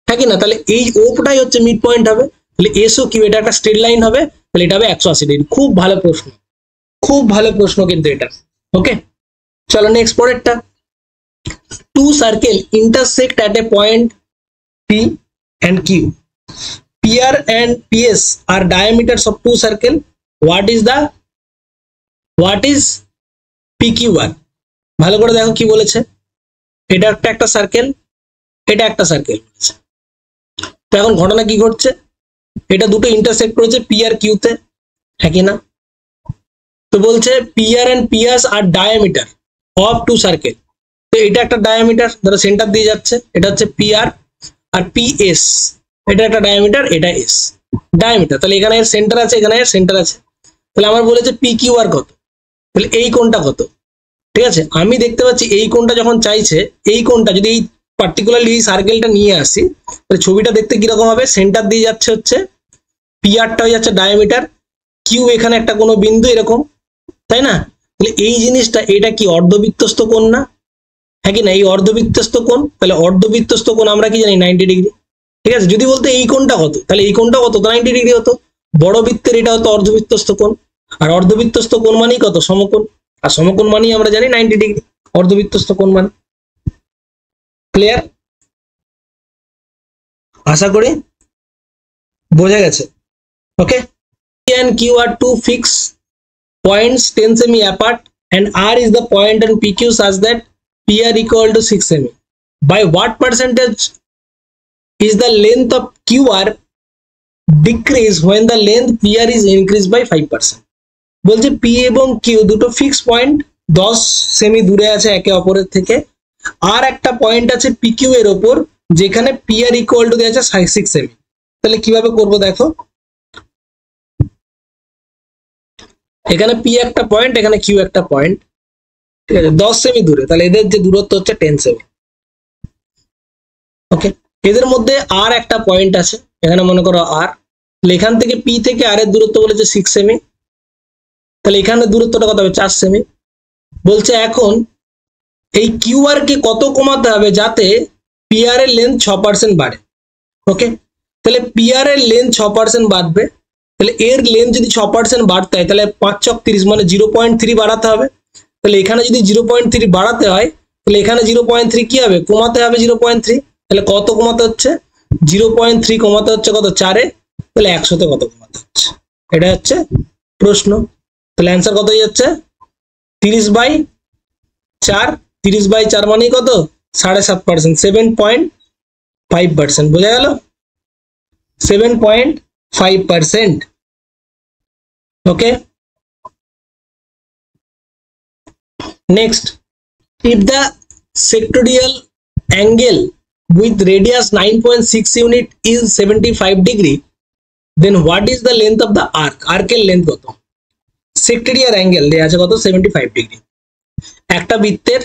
হ্যাঁ কি না। তাহলে এই ওটাই হচ্ছে মিড পয়েন্ট হবে, তাহলে এসও কিউ এটা একটা স্ট্রেট লাইন হবে, তাহলে এটা হবে 180 ডিগ্রি। খুব ভালো প্রশ্ন, খুব ভালো প্রশ্ন কিন্তু এটা। ওকে, চলো নেক্সট পরেরটা, two circle intersect at a point P and Q. PR and PS are diameters of two circle. What is PQ1? ভালো করে দেখো কি বলেছে, এটা একটা সার্কেল, এটা একটা সার্কেল বলেছে। তো এখন ঘটনা কি ঘটছে, এটা দুটো ইন্টারসেক্ট করেছে P আর Q তে, হ্যাঁ কি না। তো বলছে PR and PS are diameter of two circle। তো এটা একটা ডায়ামিটার, ধরো সেন্টার দিয়ে যাচ্ছে, এটা হচ্ছে PR, আর PS এটা একটা ডায়ামিটার, এটা S ডায়ামিটার। তাহলে এখানে এর সেন্টার আছে, এখানে এর সেন্টার আছে। তাহলে আমার বলেছে PQR কত, তাহলে এই কোণটা কত, ঠিক আছে, আমি দেখতে পাচ্ছি এই কোণটা যখন চাইছে, এই কোণটা যদি এই পার্টিকুলারলি এই সার্কেলটা নিয়ে আসি, তাহলে ছবিটা দেখতে কিরকম হবে? সেন্টার দিয়ে যাচ্ছে হচ্ছে পিআরটা হয়ে যাচ্ছে ডায়ামিটার, কিউ এখানে একটা কোনো বিন্দু এরকম, তাই না? তাহলে এই জিনিসটা, এটা কি অর্ধবৃত্তস্থ কোণ না? হ্যাঁ কি না? এই অর্ধবৃত্তস্থ কোণ, তাহলে অর্ধবৃত্তস্থ কোণ আমরা কি জানি 90 ডিগ্রি। ঠিক আছে, যদি বলতে এই কোণটা কত, তাহলে এই কোণটা কত? 90 ডিগ্রি হতো। বড় বৃত্তের এটা হতো অর্ধবৃত্তস্থ কোণ, আর অর্ধবৃত্তস্থ কোণ মানেই কত? সমকোণ, আর সমকোণ মানেই আমরা জানি 90 ডিগ্রি, অর্ধবৃত্তস্থ কোণ মানে। ক্লিয়ার? আশা করি বোঝা গেছে। ওকে, P and Q are two fixed points 10 semi apart and R is the point and PQ such that PR equal to 6 semi. By what percentage is the length of QR decrease when the length PR is increased by 5%? বলছে P এবং Q দুটো fix point 10 semi দূরে আছে একে অপরের থেকে, আর একটা point আছে PQ এর ওপর যেখানে PR ইকুয়াল টু দেওয়া আছে 6 সেমি। তাহলে কিভাবে করব দেখো, এখানে P একটা পয়েন্ট, এখানে Q একটা পয়েন্ট, ঠিক আছে, 10 সেমি দূরে, তাহলে এদের যে দূরত্ব হচ্ছে 10 সেমি। ওকে, এদের মধ্যে আর একটা পয়েন্ট আছে, এখানে মনে করো আর, এখান থেকে P থেকে আর এর দূরত্ব বলেছে 6 সেমি, তাহলে এখানে দূরত্বটা কত হবে? 4 সেমি। বলছে এখন এই কিউআর কে কত কমাতে হবে যাতে পিআর এর লেন্থ 6% বাড়ে। ওকে, তাহলে পিআর এর লেন্থ 6% বাড়বে, তাহলে এর লেন্থ যদি 6% বাড়তে হয় তাহলে 5 ছক 30 মানে 0.3 বাড়াতে হবে। তাহলে এখানে যদি 0.3 বাড়াতে হয় তাহলে এখানে 0.3 কি হবে? কমাতে হবে 0.3। তাহলে কত কমাতে হচ্ছে? 0.3 কমাতে হচ্ছে কত? 4 এ, তাহলে 100 তে কত কমাতে হচ্ছে? এটা হচ্ছে প্রশ্ন। তাহলে অ্যান্সার কত হয়ে যাচ্ছে? 30/4, 30/4 মানে কত? 7.5%, 7.5%। বোঝা গেল? 7.5%। ওকে, next, if the sectorial angle with radius 9.6 unit is 75 degree, then what is the length of the arc? arc এর লেন্থ কত? সেক্টরিয়াল অ্যাঙ্গেল দেয়া আছে কত? 75 ডিগ্রি। একটা বৃত্তের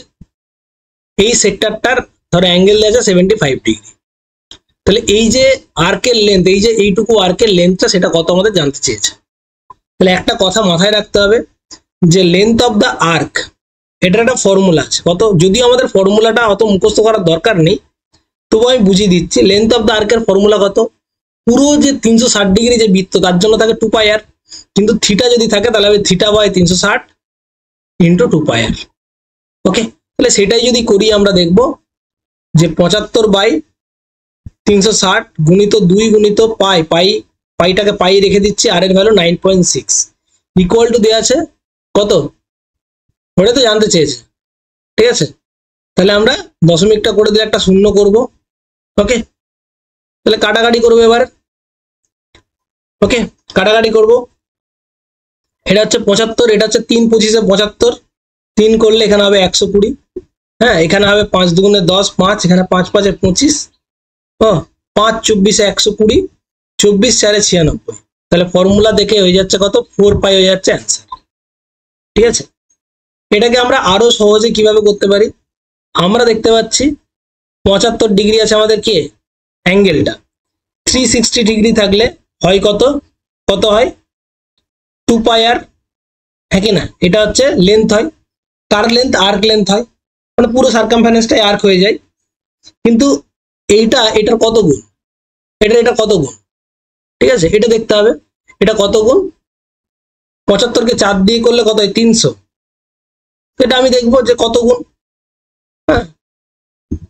এই সেক্টরটার ধরো অ্যাঙ্গেল দেয়া আছে 75 ডিগ্রি, তাহলে এই যে আর্কের লেন্থ, এই যে এইটুকু আর্কের লেন্থটা, সেটা কত আমাদের জানতে চেয়েছে। তাহলে একটা কথা মাথায় রাখতে হবে যে লেন্থ অফ দ্য আর্ক, এটার একটা ফর্মুলা আছে কত, যদিও আমাদের ফর্মুলাটা অত মুখস্থ করার দরকার নেই, তবু আমি বুঝিয়ে দিচ্ছি। লেন্থ অফ দ্য আর্কের ফর্মুলা কত? পুরো যে 360 ডিগ্রি যে বৃত্ত তার জন্য থাকে 2 পাই আর, কিন্তু থিটা যদি থাকে তাহলে হবে থিটা বাই 360 ইন্টু 2 পাই আর। ওকে, তাহলে সেটাই যদি করি আমরা দেখব যে 75/360 গুণিত 2 গুণিত পাই, পাইটাকে পাই রেখে দিচ্ছি, আর এর ভ্যালু 9.6 ইকুয়াল টু দেওয়া আছে কত? ওটা তো জানতে চেয়েছে। ঠিক আছে, তাহলে আমরা দশমিকটা করে দিয়ে একটা শূন্য করব। ওকে, তাহলে কাটাকাটি করবো এবার। ওকে, কাটাকাটি করব। এটা হচ্ছে 75, এটা হচ্ছে 3 25 75, 3 করলে এখানে হবে 120। হ্যাঁ, এখানে হবে 5 দুগুণে 10, 5, এখানে 5 5 25, ও 5 24 120, 24 4 96। তাহলে ফর্মুলা দেখে হয়ে যাচ্ছে কত? 4 পাই হয়ে যাচ্ছে অ্যান্সার। ঠিক আছে, এটাকে আমরা আরো সহজে কিভাবে করতে পারি? আমরা দেখতে পাচ্ছি 75 ডিগ্রি আছে আমাদের কে অ্যাঙ্গেলটা, 360 ডিগ্রি থাকলে হয় কত? কত হয়? 2 পাই আর, হ্যাঁ কি না? এটা হচ্ছে লেন্থ হয়, কার লেন্থ? আর্ক লেন্থ হয়, মানে পুরো সার্কামফারেন্সটাই আর্ক হয়ে যায়। কিন্তু এইটা এটার কত গুণ? এটা কত গুণ? ঠিক আছে, এটা দেখতে হবে এটা কত গুণ। 75 কে 4 দিয়ে করলে কত হয়? 300। এটা আমি দেখবো যে কত গুণ। হ্যাঁ,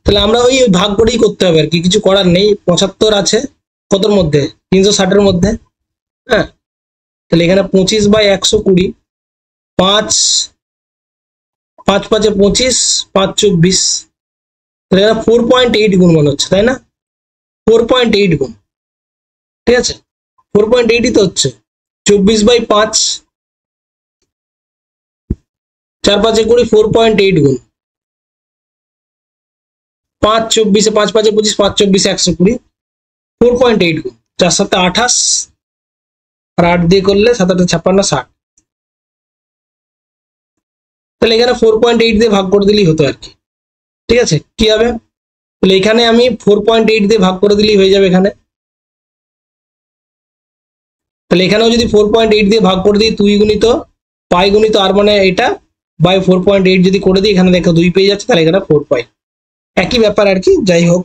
তাহলে আমরা ওই ভাগ করেই করতে হবে আর কি, কিছু করার নেই। 75 আছে কতর মধ্যে? 360 এর মধ্যে। হ্যাঁ, তাহলে এখানে 25/120, 5 5 5 25, 5 24, তাহলে 4.8 গুণ মনে হচ্ছে, তাই না? 4.8 গুণ। ঠিক আছে, 4.8ই তো হচ্ছে। 24/5, 4 5 20, 4.8 গুণ 5 24, 5 5 25, 5 24 120, 4.8 গুণ 4 7 28, আর 8 দিয়ে করলে 7 8 56 60। তাহলে এখানে 4.8 দিয়ে ভাগ করে দিলেই হতো আর কি। ঠিক আছে, কি হবে, তাহলে এখানে আমি 4.8 দিয়ে ভাগ করে দিলেই হয়ে যাবে এখানে। তাহলে এখানেও যদি 4.8 দিয়ে ভাগ করে দিই 2 গুণিত পাই গুণিত আর মানে এটা বাই 4.8 যদি করে দিই, এখানে দেখো 2 পেয়ে যাচ্ছে, তাহলে এখানে 4 পাই। একই ব্যাপার আর কি, যাই হোক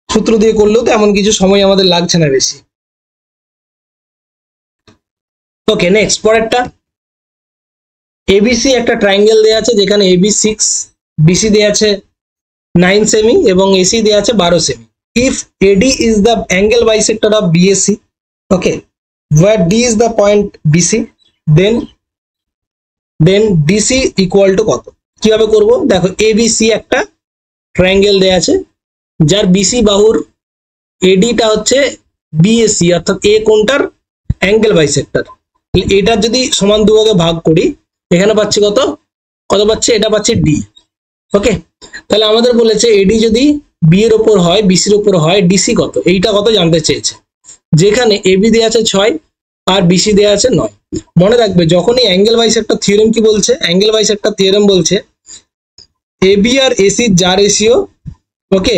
সূত্র দিয়ে করলেও তো এমন কিছু সময় আমাদের লাগছে না বেশি। ওকে, নেক্সট পরেরটা, এবিসি একটা ট্রায়াঙ্গেল দেয়া আছে যেখানে এবি 6, বিসি দেয়া আছে 9 সেমি এবং এসি দেয়া আছে 12 semi. If eddy is the angle bisector of BAC, okay, where D is the point BC, then DC equal to কত। কিভাবে করব, দেখো ABC একটা ট্রায়াঙ্গেল দেয়া আছে যার BC বাহুর AD টা হচ্ছে BAC অর্থাৎ A কোণটার অ্যাঙ্গেল বাইসেক্টর। এটার যদি সমান দুভাগে ভাগ করি, এখানে পাচ্ছি কত কত পাচ্ছি, এটা পাচ্ছি D। ওকে, তাহলে আমাদের বলেছে AD যদি B এর উপর হয়, BC এর উপর হয়, DC কত, এইটা কত জানতে চেয়েছে। যেখানে AB দেয়া আছে 6 আর BC দেয়া আছে 9। মনে রাখবে যখনই অ্যাঙ্গেল বাইসেক্টর থিওরেম কি বলছে, অ্যাঙ্গেল বাইসেক্টর থিওরেম বলছে AB আর AC যা রেশিও, ওকে,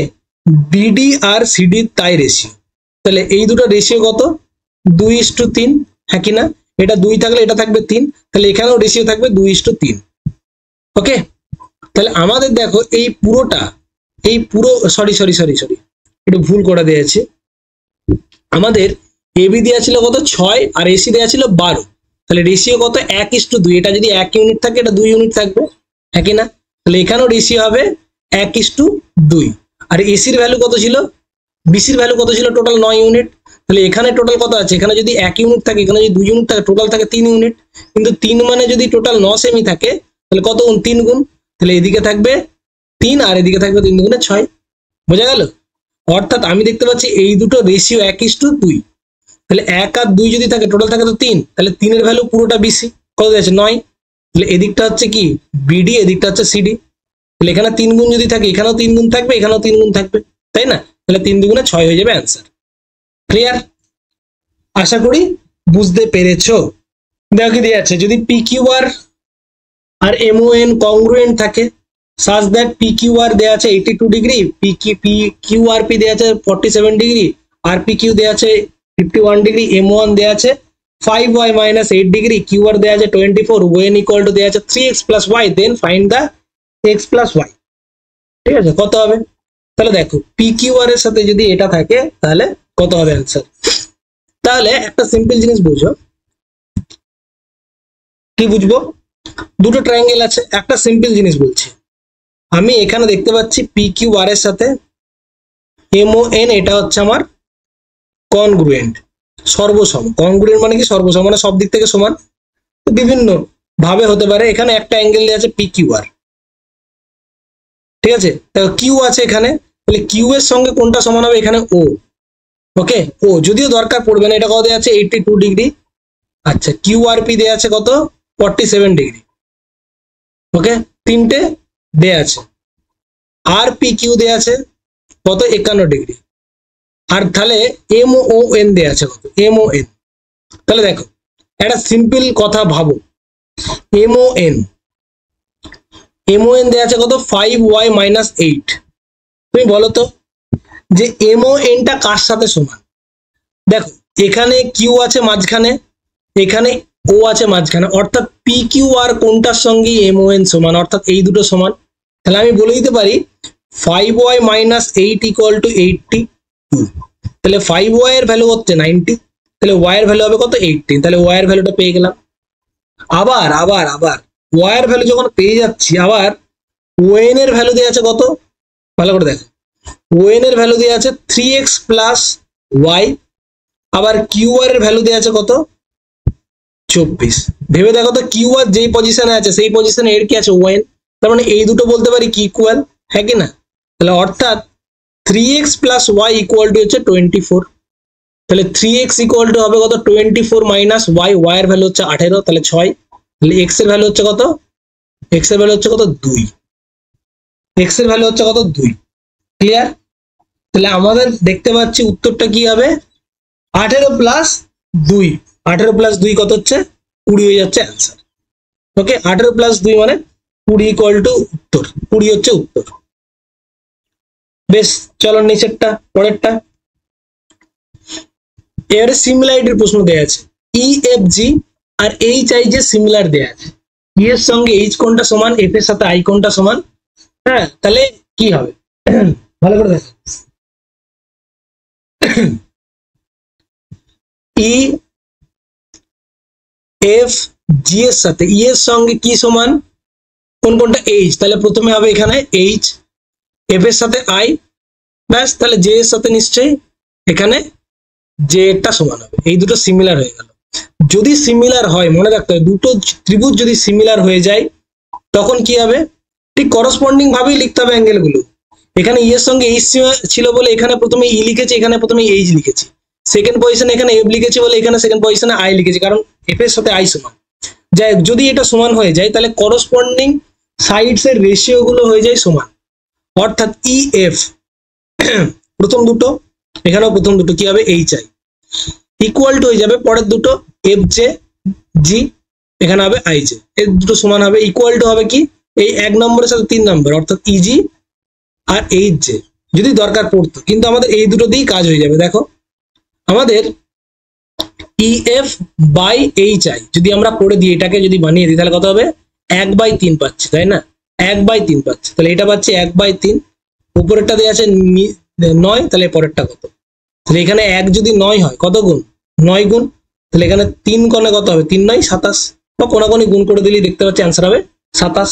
BD আর CD তাই রেশিও। তাহলে এই দুটো রেশিও কত, 2:3, হ্যাঁ কি না, এটা 2 থাকলে এটা থাকবে 3, তাহলে এখানেও রেশিও থাকবে 2:3। ওকে, তাহলে আমাদের দেখো এই পুরোটা, এই পুরো সরি একটু ভুল করে দিয়েছি, আমাদের এবি দেওয়া ছিল কত 6 আর এসি দেওয়া ছিল 12, তাহলে রেশিও কত 1:2। এটা যদি 1 ইউনিট থাকে এটা 2 ইউনিট থাকবে, হ্যাঁ কি না, তাহলে এখানেও রেশিও হবে 1:2। আর এসির ভ্যালু কত ছিল, বিসির ভ্যালু কত ছিল, টোটাল 9 ইউনিট। তাহলে এখানে টোটাল কত আছে, এখানে যদি 1 ইউনিট থাকে, এখানে যদি 2 ইউনিট থাকে, টোটাল থাকে 3 ইউনিট। কিন্তু 3 মানে যদি টোটাল 9 সেমি থাকে তাহলে কত গুণ, 3 গুণ, তাহলে এদিকে থাকবে 3 আর এদিকে থাকবে 3 গুণে 6। বোঝা গেল, অর্থাৎ আমি দেখতে পাচ্ছি এই দুটো রেশিও 1:2। তাহলে 1 আর 2 যদি থাকে, টোটাল থাকে তো 3, তাহলে 3 এর ভ্যালু পুরোটা বিসি কত দিয়েছে 9। তাহলে এদিকটা হচ্ছে কি বিডি, এদিকটা হচ্ছে সিডি। তাহলে এখানে 3 গুণ যদি থাকে, এখানেও 3 গুণ থাকবে, এখানেও 3 গুণ থাকবে, তাই না, তাহলে 3 দুগুণে 6 হয়ে যাবে অ্যান্সার। ক্লিয়ার, আশা করি বুঝতে পেরেছো। দেখো কি দেয়া আছে, যদি PQR আর MON কংগ্রুয়েন্ট থাকে such that PQR দেয়া আছে 82 ডিগ্রি, QRP দেয়া আছে 47 ডিগ্রি, RPQ দেয়া আছে 51 ডিগ্রি, M1 দেয়া আছে 5y - 8 ডিগ্রি, QR দেয়া আছে 24, when equal to দেয়া আছে 3x + y, then find the x + y। ঠিক আছে, কত হবে, তাহলে দেখো PQR এর সাথে যদি এটা থাকে তাহলে কত হবে অ্যান্সার। তাহলে একটা সিম্পল জিনিস বুঝো, কি বুঝবো, দুটো ট্রায়াঙ্গেল আছে, একটা সিম্পল জিনিস বলছি, আমি এখানে দেখতে পাচ্ছি PQR এর সাথে MON এটা হচ্ছে আমার কনগ্রুয়েন্ট, সর্বসম। কনগ্রুয়েন্ট মানে কি, সর্বসম মানে সব দিক থেকে সমান, বিভিন্ন ভাবে হতে পারে। এখানে একটা অ্যাঙ্গেল দেওয়া আছে PQR, ঠিক আছে, কিউ আছে এখানে, তাহলে কিউ এর সঙ্গে কোনটা সমান হবে, এখানে ও, ওকে, ও যদিও দরকার পড়বে না, এটা কত দেওয়া আছে 82 ডিগ্রি। আচ্ছা, QRP দেওয়া আছে কত 47 ডিগ্রি, ওকে, তিনটে দেয়া আছে। RPQ দেয়া আছে কত 51 ডিগ্রি। আর তাহলে MON দেয়া আছে কত, MON। তাহলে দেখো একটা সিম্পল কথা ভাবো, MON দেয়া আছে কত 5y - 8। তুমি বলো তো যে MON টা কার সাথে সমান। দেখো এখানে কিউ আছে মাঝখানে, এখানে ও আছে মাঝখানে, অর্থাৎ PQR কোনটার সঙ্গে MON সমান, অর্থাৎ এই দুটো সমান। তাহলে আমি বলে দিতে পারি 5y - 8 = 82। তাহলে 5y এর ভ্যালু হচ্ছে 90, তাহলে y এর ভ্যালু হবে কত 18। তাহলে y এর ভ্যালুটা পেয়ে গেলাম। আবার y এর ভ্যালু যখন পেয়ে যাচ্ছি, আবার ON এর ভ্যালু দেওয়া আছে কত, ভালো করে দেখো, ON এর ভ্যালু দেওয়া আছে 3x + y, আবার QR এর ভ্যালু দেওয়া আছে কত 24। ভেবে দেখো তো QR যেই পজিশনে আছে সেই পজিশনে এর কি আছে ON, তার মানে এই দুটো বলতে পারি কি ইকুয়াল, হ্যাঁ কি না। তাহলে অর্থাৎ 3x + y = হচ্ছে 24। তাহলে 3x = হবে কত 24 - y, y এর ভ্যালু হচ্ছে 18, তাহলে 6। তাহলে x এর ভ্যালু হচ্ছে কত, x এর ভ্যালু হচ্ছে কত 2, x এর ভ্যালু হচ্ছে কত 2। ক্লিয়ার, তাহলে আমাদের দেখতে পাচ্ছি উত্তরটা কি হবে 18 + 2, 18 + 2 কত হচ্ছে 20 হয়ে যাচ্ছে অ্যান্সার। ওকে, 18 প্লাস 2 মানে 20 ইকুয়াল টু উত্তর, 20 হচ্ছে উত্তর। বেশ, চলো নিচেরটা, পরেরটা। এবারে সিমিলারিটির প্রশ্ন দেয়া আছে, ই এফ জি আর এইচ আই যে সিমিলার দেয়া আছে, ই এর সঙ্গে এইচ কোনটা সমান, এফ এর সাথে আই কোনটা সমান, হ্যাঁ তাহলে কি হবে ভালো করে দেখো। ই এফ জি এর সাথে ই এর সঙ্গে কি সমান, কোন কোনটা এইচ, তাহলে প্রথমে হবে এখানে এইচ, এফ এর সাথে আই, ব্যাস তাহলে জে এর সাথে নিশ্চয়ই এখানে জে এরটা সমান হবে। এই দুটো সিমিলার হয়ে গেল। যদি সিমিলার হয়, মনে রাখতে হবে দুটো ত্রিভুজ যদি সিমিলার হয়ে যায় তখন কি হবে, ঠিক করসপন্ডিং ভাবেই লিখতে হবে অ্যাঙ্গেল গুলো। এখানে ই এর সঙ্গে এইচ ছিল বলে এখানে প্রথমে ই লিখেছি, এখানে প্রথমে এইচ লিখেছি। সেকেন্ড পজিশনে এখানে এফ লিখেছি বলে এখানে সেকেন্ড পজিশনে আই লিখেছি, কারণ এফ এর সাথে আই সমান। যাই যদি এটা সমান হয়ে যায় তাহলে করসপন্ডিং সাইডস এর রেশিও গুলো হয়ে যায় সমান, অর্থাৎ ই এফ প্রথম দুটো, এখানেও প্রথম দুটো কি হবে, এইচ আই ইকুয়াল টু হয়ে যাবে পরের দুটো এফ জে জি, এখানে হবে আই জে, এর দুটো সমান হবে, ইকুয়াল টু হবে কি এই 1 নম্বরের সাথে 3 নম্বর অর্থাৎ ইজি আর এইচ জে, যদি দরকার পড়তো। কিন্তু আমাদের এই দুটো দিয়েই কাজ হয়ে যাবে। দেখো আমাদের E F by H I যদি আমরা করে দিই, এটাকে যদি বানিয়ে দিই তাহলে কত হবে, 1/3 পাচ্ছি, তাই না, 1/3 পাচ্ছি, তাহলে এটা পাচ্ছি 1/3, উপরেরটা দেওয়া আছে 9, তাহলে পরেরটা কত, তাহলে এখানে 1 যদি 9 হয় কত গুণ, 9 গুণ, তাহলে এখানে 3 কোণে কত হবে, 3 9 27, বা কোনাকুনি গুণ করে দিলেই দেখতে পাচ্ছি অ্যান্সার হবে 27।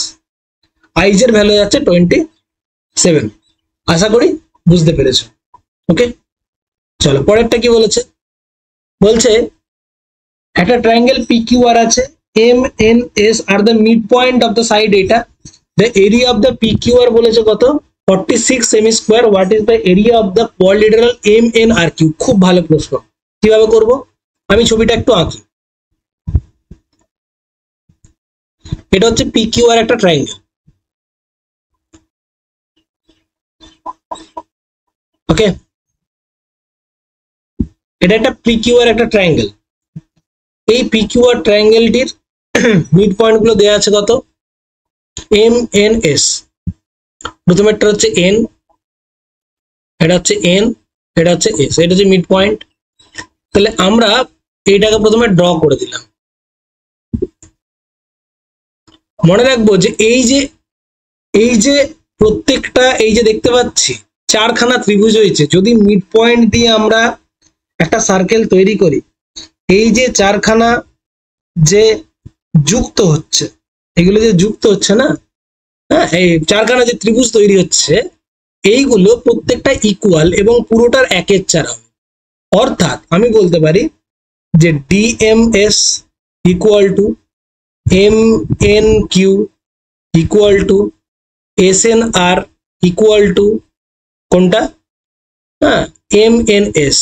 আইজ এর ভ্যালু যাচ্ছে 27। আশা করি বুঝতে পেরেছো। ওকে, চলো পরেরটা কি বলেছে, বলছে একটা ট্রায়াঙ্গেল PQR আছে, MNS আর the mid point of the side, এটা the area of the PQR বলেছে কত, 46 সেমি square, what is the area of the quadrilateral MNRQ। খুব ভালো প্রশ্ন, কিভাবে করব, আমি ছবিটা একটু আঁকি। এটা হচ্ছে PQR একটা ট্রায়াঙ্গেল, ওকে, এটা একটা PQR একটা ট্রায়াঙ্গেল। এই PQR ট্রায়াঙ্গেলটির মিড পয়েন্ট গুলো দেওয়া আছে কত, MNS, প্রথমেরটা হচ্ছে N, এটা হচ্ছে N, এটা হচ্ছে S, এটা হচ্ছে মিড পয়েন্ট। তাহলে আমরা এইটাকে প্রথমে ড্র করে দিলাম। মনে রাখবো যে এই যে প্রত্যেকটা এই যে দেখতে পাচ্ছি 4খানা ত্রিভুজ হয়েছে, যদি মিড পয়েন্ট দিয়ে আমরা একটা সার্কেল তৈরি করি, এই যে 4খানা যে যুক্ত হচ্ছে, এগুলো যে যুক্ত হচ্ছে না, হ্যাঁ এই 4খানা যে ত্রিভুজ তৈরি হচ্ছে, এইগুলো প্রত্যেকটা ইকুয়াল এবং পুরোটার 1/4 হবে। অর্থাৎ আমি বলতে পারি যে DMS equal to MNQ equal to SNR equal to কোনটা, হ্যাঁ MNS,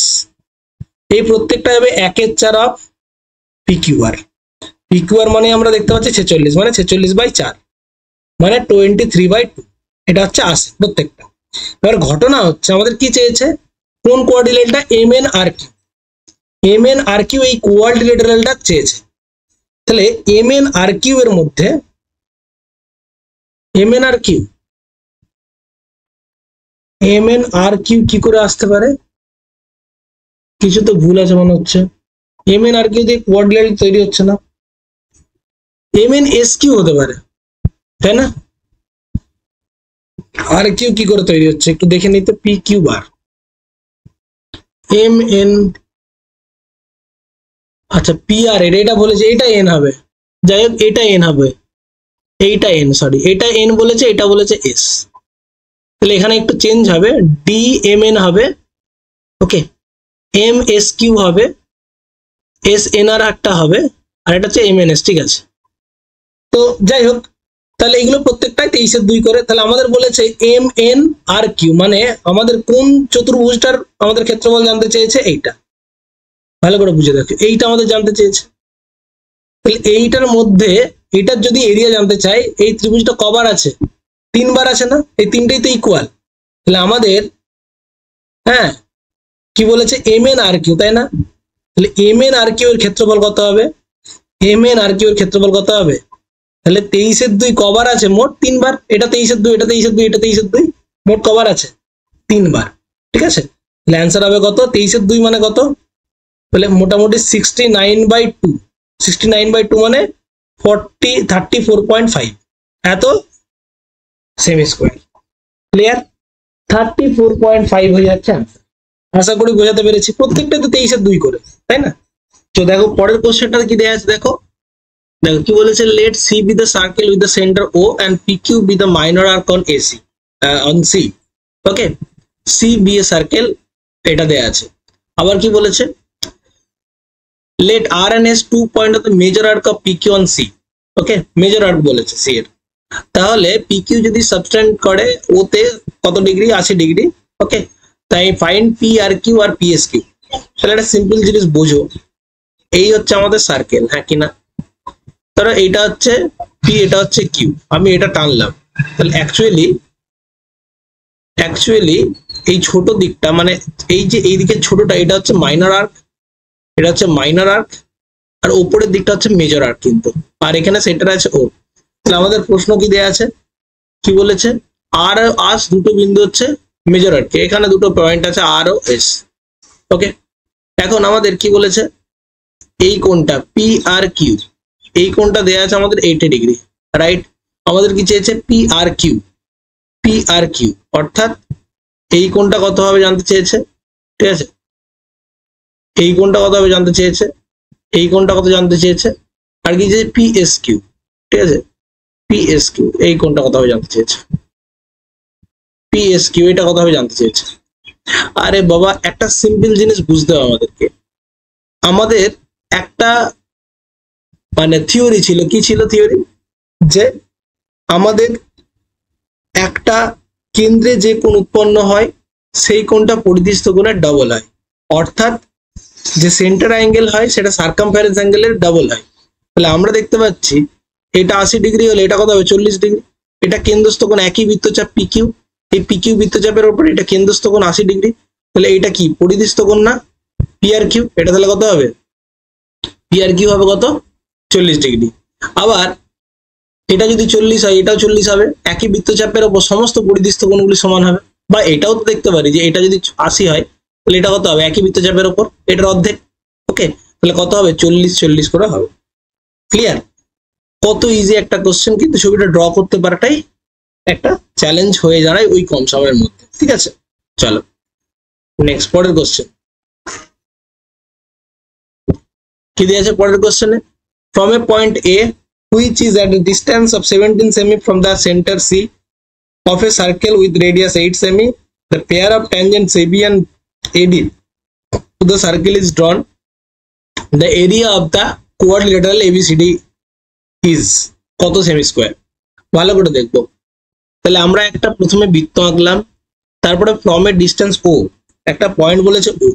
এই প্রত্যেকটা হবে 1/4 অফ PQR। PQR মানে আমরা দেখতে পাচ্ছি 46, মানে 46/4 মানে 23/2, এটা হচ্ছে 80 প্রত্যেকটা। এবার ঘটনা হচ্ছে আমাদের কি চেয়েছে, কোন কোয়াড্রিলেটারালটা MNRQ, MNRQ এই কোয়াড্রিলেটারালটা চেয়েছে। তাহলে MNRQ এর মধ্যে MNRQ কি করে আসতে পারে, কিছু তো ভুল আছে মনে হচ্ছে। MNRQ দিয়ে কোয়াড্রিলেটারাল তৈরি হচ্ছে না, MNSQ হতে পারে, তাই না, RQ কি করে তৈরি হচ্ছে একটু দেখে নিতে, PQ বার MN, আচ্ছা PR, এটা বলেছে এটা N হবে, যাই হোক এটা N হবে, এইটা N, সরি এটা N বলেছে, এটা বলেছে S, তাহলে এখানে একটু চেঞ্জ হবে, DMN হবে, ওকে, MSQ হবে, SNR একটা হবে, আর এটা হচ্ছে MNS, ঠিক আছে। তো যাই হোক, তাহলে এগুলো প্রত্যেকটাই 23/2 করে। তাহলে আমাদের বলেছে MNRQ মানে আমাদের কোন চতুর্ভুজটার আমাদের ক্ষেত্রফল জানতে চেয়েছে, এইটা ভালো করে বুঝে দেখো, এইটা আমাদের জানতে চেয়েছে। তাহলে এইটার মধ্যে এটার যদি এরিয়া জানতে চাই, এই ত্রিভুজটা কবার আছে, 3 বার আছে না, এই 3টেই তো ইকুয়াল। তাহলে আমাদের হ্যাঁ কি বলেছে MNRQ, তাই না, তাহলে MNRQ এর ক্ষেত্রফল কত হবে, MNRQ এর ক্ষেত্রফল কত হবে, তাহলে 23-2 কবার আছে মোট 3 বার, এটা 23-2, এটা 23-2, এটা 23-2, মোট কবার আছে 3 বার। ঠিক আছে, তাহলে অ্যান্সার হবে কত, 23-2 মানে কত, তাহলে মোটামুটি 69/2, 69/2 মানে 34.5 এত সেমি স্কোয়ার। ক্লিয়ার, 34.5 হয়ে যাচ্ছে আনসার। আশা করি বোঝাতে পেরেছি, প্রত্যেকটা তো 23-2 করে, তাই না? তো দেখো পরের কোশ্চেনটা কি দেয়া আছে, দেখো দেখো কি বলেছে, let C be the circle with the centre O and P Q be the minor arc on AC on C. Okay, C be a circle, এটা দেয়া আছে। আবার কি বলেছে, let R and S 2 point of the major arc of P Q on C. Okay, major arc বলেছে C এর, তাহলে P Q যদি সাবস্টেন্ড করে ওতে কত ডিগ্রি, 80 ডিগ্রি। ওকে, তাই find P R Q R P S Q. তাহলে একটা সিম্পল জিনিস বোঝো, এই হচ্ছে আমাদের সার্কেল, হ্যাঁ কিনা? ধরো এইটা হচ্ছে পি, এটা হচ্ছে কিউ, আমি এটা টানলাম, তাহলে অ্যাকচুয়ালি এই ছোট দিকটা মানে এই যে এইদিকে ছোটটা, এটা হচ্ছে মাইনর আর্ক, এটা হচ্ছে মাইনর আর্ক, আর উপরের দিকটা হচ্ছে মেজর আর্ক কিন্তু, আর এখানে সেন্টার আছে ও। তাহলে আমাদের প্রশ্ন কি দেয়া আছে, কি বলেছে, আর আস দুটো বিন্দু হচ্ছে মেজর আর্ক, এখানে দুটো পয়েন্ট আছে আর ও এস। ওকে, এখন আমাদের কি বলেছে, এই কোণটা পি আর কিউ, এই কোণটা দেয়া আছে আমাদের 80 ডিগ্রি, রাইট? আমাদের কি চেয়েছে, P R Q, P R Q, অর্থাৎ এই কোণটা কত হবে জানতে চেয়েছে। ঠিক আছে, এই কোণটা কত হবে জানতে চেয়েছে, এই কোণটা কত জানতে চেয়েছে, আর কি যে পি এস কিউ। ঠিক আছে, পি এস কিউ, এই কোণটা কত হবে জানতে চেয়েছে, পি এস কিউ এটা কত হবে জানতে চেয়েছে। আরে বাবা, একটা সিম্পল জিনিস বুঝতে হবে আমাদেরকে, আমাদের একটা মানে থিওরি ছিল, কি ছিল থিওরি, যে আমাদের একটা কেন্দ্রে যে কোণ উৎপন্ন হয় সেই কোণটা পরিধিস্থ কোণের ডবল হয়, অর্থাৎ যে সেন্টার অ্যাঙ্গেল হয় সেটা সার্কামফারেন্স অ্যাঙ্গেলের ডবল হয়। তাহলে আমরা দেখতে পাচ্ছি এটা 80 ডিগ্রি হলে এটা কত হবে, 40 ডিগ্রি। এটা কেন্দ্রস্থ কোণ, একই বৃত্তচাপ পি কিউ, এই পি কিউ বৃত্তচাপের উপর এটা কেন্দ্রস্থ কোণ 80 ডিগ্রি, তাহলে এটা কি পরিধিস্থ কোণ না, পি আর কিউ, এটা তাহলে কত হবে, পি আর কিউ হবে কত, 40 ডিগ্রি। আবার এটা যদি 40 হয়, এটাও 40 হবে, একই বৃত্তচাপের উপর সমস্ত পরিধিস্থ কোণগুলি সমান হবে। বা এটাও তো দেখতে পারি যে এটা যদি 80 হয়, তাহলে এটা কত হবে, একই বৃত্তচাপের উপর, এটার অর্ধেক। ওকে, তাহলে কত হবে, 40-40 করে হবে। ক্লিয়ার, কত ইজি একটা কোশ্চেন, কিন্তু ছবিটা ড্র করতে পারাটাই একটা চ্যালেঞ্জ হয়ে দাঁড়ায় ওই কম সময়ের মধ্যে। ঠিক আছে, চলো নেক্সট, পরের কোশ্চেন কি দিয়েছে, পরের কোশ্চেনে, from a point A which is at a distance of 17 semi from the center C of a circle with radius 8 semi, the pair of tangents AB and AD to the circle is drawn. The area of the quadrilateral ABCD is কত semi square. ভালো করে দেখবো, তাহলে আমরা একটা প্রথমে বৃত্ত আঁকলাম, তারপরে ফ্রম এ ডিস্টেন্স ও, একটা পয়েন্ট বলেছে ও,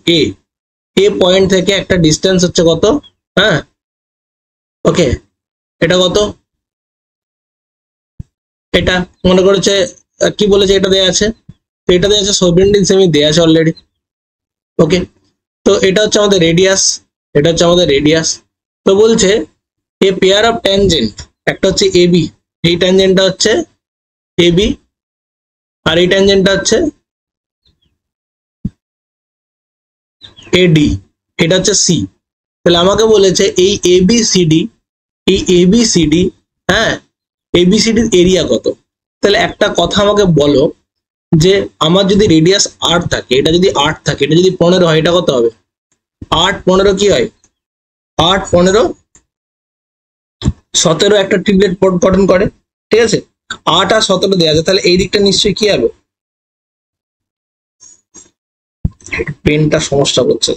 এ পয়েন্ট থেকে একটা ডিস্টেন্স হচ্ছে কত, হ্যাঁ ওকে, এটা কত, এটা মনে করেছে কি বলেছে, এটা দেয়া আছে, এটা দেয়া আছে 17 সেমি দেয়া আছে অলরেডি। ওকে, তো এটা হচ্ছে আমাদের রেডিয়াস, এটা হচ্ছে আমাদের রেডিয়াস। তো বলছে এ পেয়ার অফ ট্যানজেন্ট, একটা হচ্ছে এবি, এই ট্যানজেন্টটা হচ্ছে এবি, আর এই ট্যানজেন্টটা হচ্ছে এডি, এটা হচ্ছে সি। তাহলে আমাকে বলেছে এই এবিসিডি, এই এবিসিডি, হ্যাঁ এবিসিডির এরিয়া কত। তাহলে একটা কথা আমাকে বলো, যে আমার যদি রেডিয়াস 8 থাকে, এটা যদি 8 থাকে, এটা যদি 15 হয়, এটা কত হবে, 8-15 কি হয়, 8-15 17 একটা ট্রিপলেট গঠন করে। ঠিক আছে, 8 আর 17 দেওয়া আছে, তাহলে এই দিকটা নিশ্চয়ই কি হবে, পেনটা সমস্যা করছে,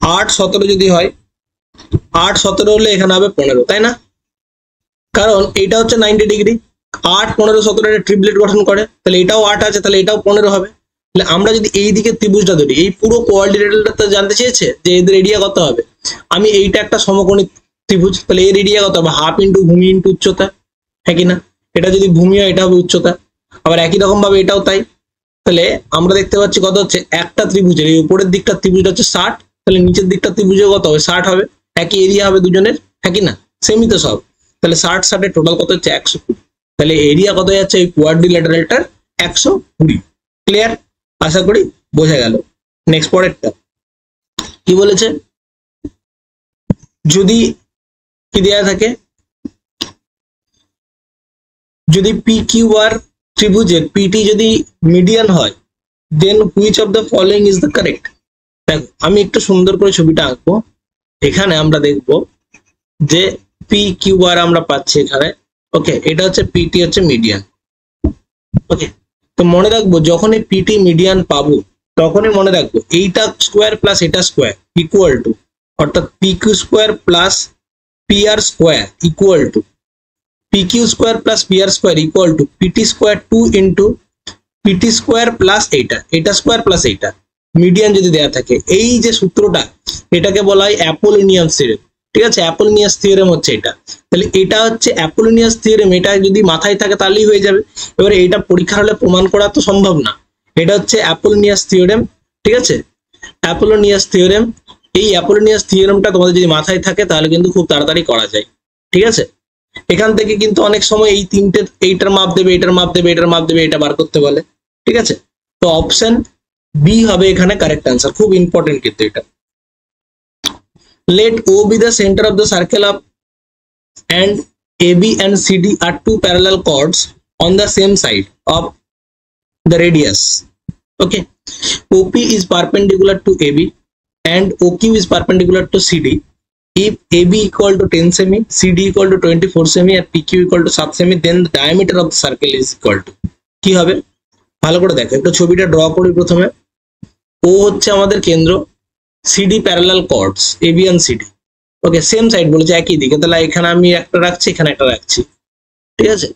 8-17 যদি হয়, 8-17 হলে এখানে হবে 15, তাই না? কারণ এটা হচ্ছে 90 ডিগ্রি, 8-15-17 একটা ট্রিপলেট গঠন করে, তাহলে এটাও 8 আছে, তাহলে এটাও 15 হবে। তাহলে আমরা যদি এই দিকে ত্রিভুজটা ধরি, এই পুরো কোয়াড্রিলেটারালটা জানতে চেয়েছে যে এদের এরিয়া কত হবে। আমি এইটা একটা সমকোণী ত্রিভুজ, তাহলে এর এরিয়া কত হবে, হাফ ইন্টু ভূমি ইন্টু উচ্চতা, হ্যাঁ কিনা? এটা যদি ভূমি হয়, এটা হবে উচ্চতা, আবার একই রকম ভাবে এটাও তাই। তাহলে আমরা দেখতে পাচ্ছি কত হচ্ছে, একটা ত্রিভুজের এই উপরের দিকটা ত্রিভুজটা হচ্ছে 60, তাহলে নিচের দিকটা ত্রিভুজে কত হবে, 60 হবে, একই এরিয়া হবে দুজনের, হ্যাঁ কিনা? সেমই তো সব। তাহলে 60 টোটাল কত হচ্ছে 120। তাহলে এরিয়া কত যাচ্ছে ওই কোয়াড্রিল্যাটারালটার 120। ক্লিয়ার? আশা করি বোঝা গেল। নেক্সট পরেরটা কি বলেছে, যদি কি দেয়া থাকে, যদি পি কিউ আর ত্রিভুজের পিটি যদি মিডিয়ান হয়, then which of the following is the correct. দেখো আমি একটু সুন্দর করে ছবিটা আঁকবো। এখানে আমরা দেখব যে পি কিউ আর আমরা পাচ্ছি এখানে। ওকে, এটা হচ্ছে পিটি হচ্ছে মিডিয়ান। ওকে, তো মনে রাখবো যখন এই পিটি মিডিয়ান পাবো তখনই মনে রাখবো এইটা স্কোয়ার প্লাস এটা স্কোয়ার ইকুয়াল টু, অর্থাৎ P Q square plus P R square equal to P Q square plus P R square equal to PT square 2 into PT square plus এটা square plus এইটা। Median যদি দেয়া থাকে, এই যে সূত্রটা এটাকে বলা হয় অ্যাপোলিনিয়াস থিওরেম। ঠিক আছে, অ্যাপোলিনিয়াস থিওরেম হচ্ছে এটা। তাহলে এটা হচ্ছে অ্যাপোলিনিয়াস থিওরেম, এটা যদি মাথায় থাকে তাহলেই হয়ে যাবে। এবারে এটা পরীক্ষার হলে প্রমাণ করা তো সম্ভব না। এটা হচ্ছে অ্যাপোলিনিয়াস থিওরেম। ঠিক আছে, অ্যাপোলিনিয়াস থিওরেম। এই অ্যাপোলিনিয়াস থিওরেমটা তোমাদের যদি মাথায় থাকে তাহলে কিন্তু খুব তাড়াতাড়ি করা যায়। ঠিক আছে, এখান থেকে কিন্তু অনেক সময় এই তিনটে, এইটার মাপ দেবে, এটার মাপ দেবে, এটার মাপ দেবে, এটা বার করতে বলে। ঠিক আছে, তো অপশন বি হবে এখানে কারেক্ট আনসার। খুব ইম্পর্টেন্ট কিন্তু এটা। Let O be the centre of the circle of and AB and CD are two parallel chords on the same side of the radius. Okay, OP is perpendicular to AB and OQ is perpendicular to CD. If AB equal to 10 semi, CD equal to 24 semi and PQ equal to 7 semi, then the diameter of the circle is equal to কি হবে? ভালো করে দেখো, একটু ছবিটা draw করি। প্রথমে ও হচ্ছে আমাদের কেন্দ্র, CD parallel chords AB and CD. Okay, same side বলেছে, একই দিকে। তাহলে এখানে আমি একটা রাখছি, এখানে একটা রাখছি। ঠিক আছে,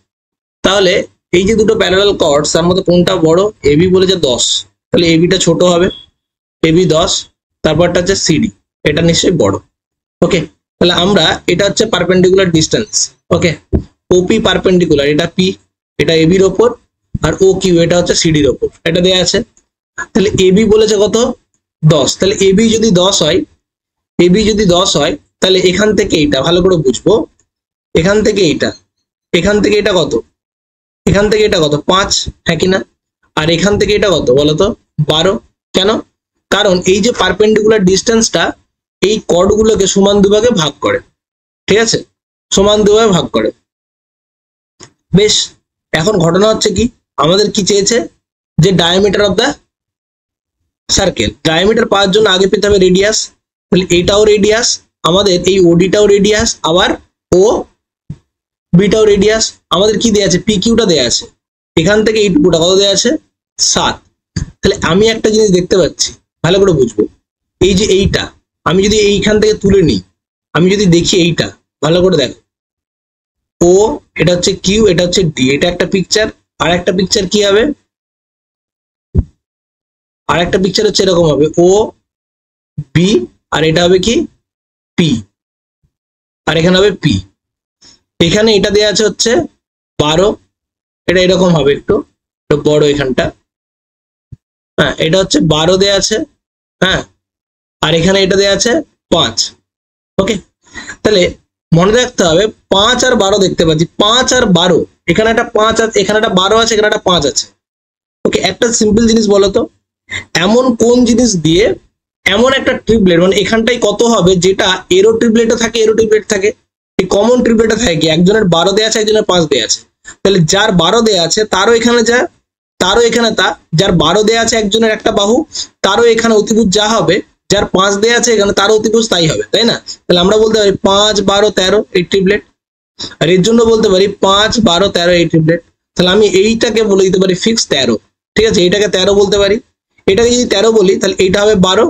তাহলে এই যে দুটো প্যারালাল কর্ডস তার মধ্যে কোনটা বড়? এবি বলেছে 10, তাহলে এবিটা ছোট হবে, এবি 10। তারপরটা হচ্ছে সিডি, এটা নিশ্চয়ই বড়। ওকে, তাহলে আমরা এটা হচ্ছে পারপেন্ডিকুলার ডিস্টেন্স। ওকে, ওপি পারপেন্ডিকুলার, এটা পি, এটা এবির ওপর, আর ও কিউ এটা হচ্ছে সিডির ওপর, এটা দেয়া আছে। তাহলে এবি বলেছে কত? 10। তাহলে এবি যদি 10 হয়, এবি যদি 10 হয়, তাহলে এখান থেকে এইটা ভালো করে বুঝবো, এখান থেকে এইটা, এখান থেকে এটা কত? এখান থেকে এটা কত? 5, হ্যাঁ কিনা? আর এখান থেকে এটা কত বলতো? 12। কেন? কারণ এই যে পারপেন্ডিকুলার ডিস্টেন্সটা এই কর্ডগুলোকে সমান দুভাগে ভাগ করে। ঠিক আছে, সমান দুভাগে ভাগ করে। বেশ, এখন ঘটনা হচ্ছে কি, আমাদের কি চেয়েছে? যে diameter of the circle. Diameter পাওয়ার জন্য আগে পেতে হবে রেডিয়াস। তাহলে এইটাও রেডিয়াস, আমাদের এই ওডিটাও রেডিয়াস, আবার ও বিটাও রেডিয়াস। আমাদের কি দেয়া আছে? পি কিউটা দেয়া আছে। এখান থেকে এইটুকুটা কত দেয়া আছে? 7। তাহলে আমি একটা জিনিস দেখতে পাচ্ছি, ভালো করে বুঝবো। এই যে এইটা আমি যদি এইখান থেকে তুলে নিই, আমি যদি দেখি এইটা ভালো করে দেখো, ও এটা হচ্ছে কিউ, এটা হচ্ছে ডি, এটা একটা পিকচার। আর একটা পিকচার কি হবে? আর একটা পিকচার হচ্ছে এরকম হবে, ও বি, আর এটা হবে কি? পি, আর এখানে হবে পি। এখানে এটা দেওয়া আছে হচ্ছে 12, এটা এরকম হবে একটু বড় এখানটা। হ্যাঁ, এটা হচ্ছে 12 দেওয়া আছে। হ্যাঁ, আর এখানে এটা দেওয়া আছে 5। ওকে, তাহলে মনে রাখতে হবে 5 আর 12 দেখতে পাচ্ছি, 5 আর 12, এখানে একটা 5 আছে, এখানে একটা 12 আছে, এখানে একটা 5 আছে। ওকে, একটা সিম্পল জিনিস বলো তো, এমন কোন জিনিস দিয়ে এমন একটা ট্রিপলেট, মানে এখানটাই কত হবে যেটা এরো ট্রিপলেটে থাকে, এরো ট্রিপলেট থাকে, এই কমন ট্রিপলেটে থাকে কি একজনের 12 দেয়া আছে, একজনের 5 দেয়া আছে। তাহলে যার 12 দেয়া আছে তারও এখানে যা, তারও এখানে তা। যার 12 দেয়া আছে একজনের একটা বাহু, তারও এখানে অতিভুজ যা হবে, যার 5 দেয়া আছে এখানে তারও অতিভুজ তাই হবে, তাই না? তাহলে আমরা বলতে পারি 5, 12, 13 এই ট্রিপলেট। আর এর জন্য বলতে পারি 5, 12, 13 এই ট্রিপলেট। তাহলে আমি এইটাকে বলে দিতে পারি ফিক্স 13। ঠিক আছে, এইটাকে 13 বলতে পারি। এটাকে যদি 13 বলি তাহলে এইটা হবে 12,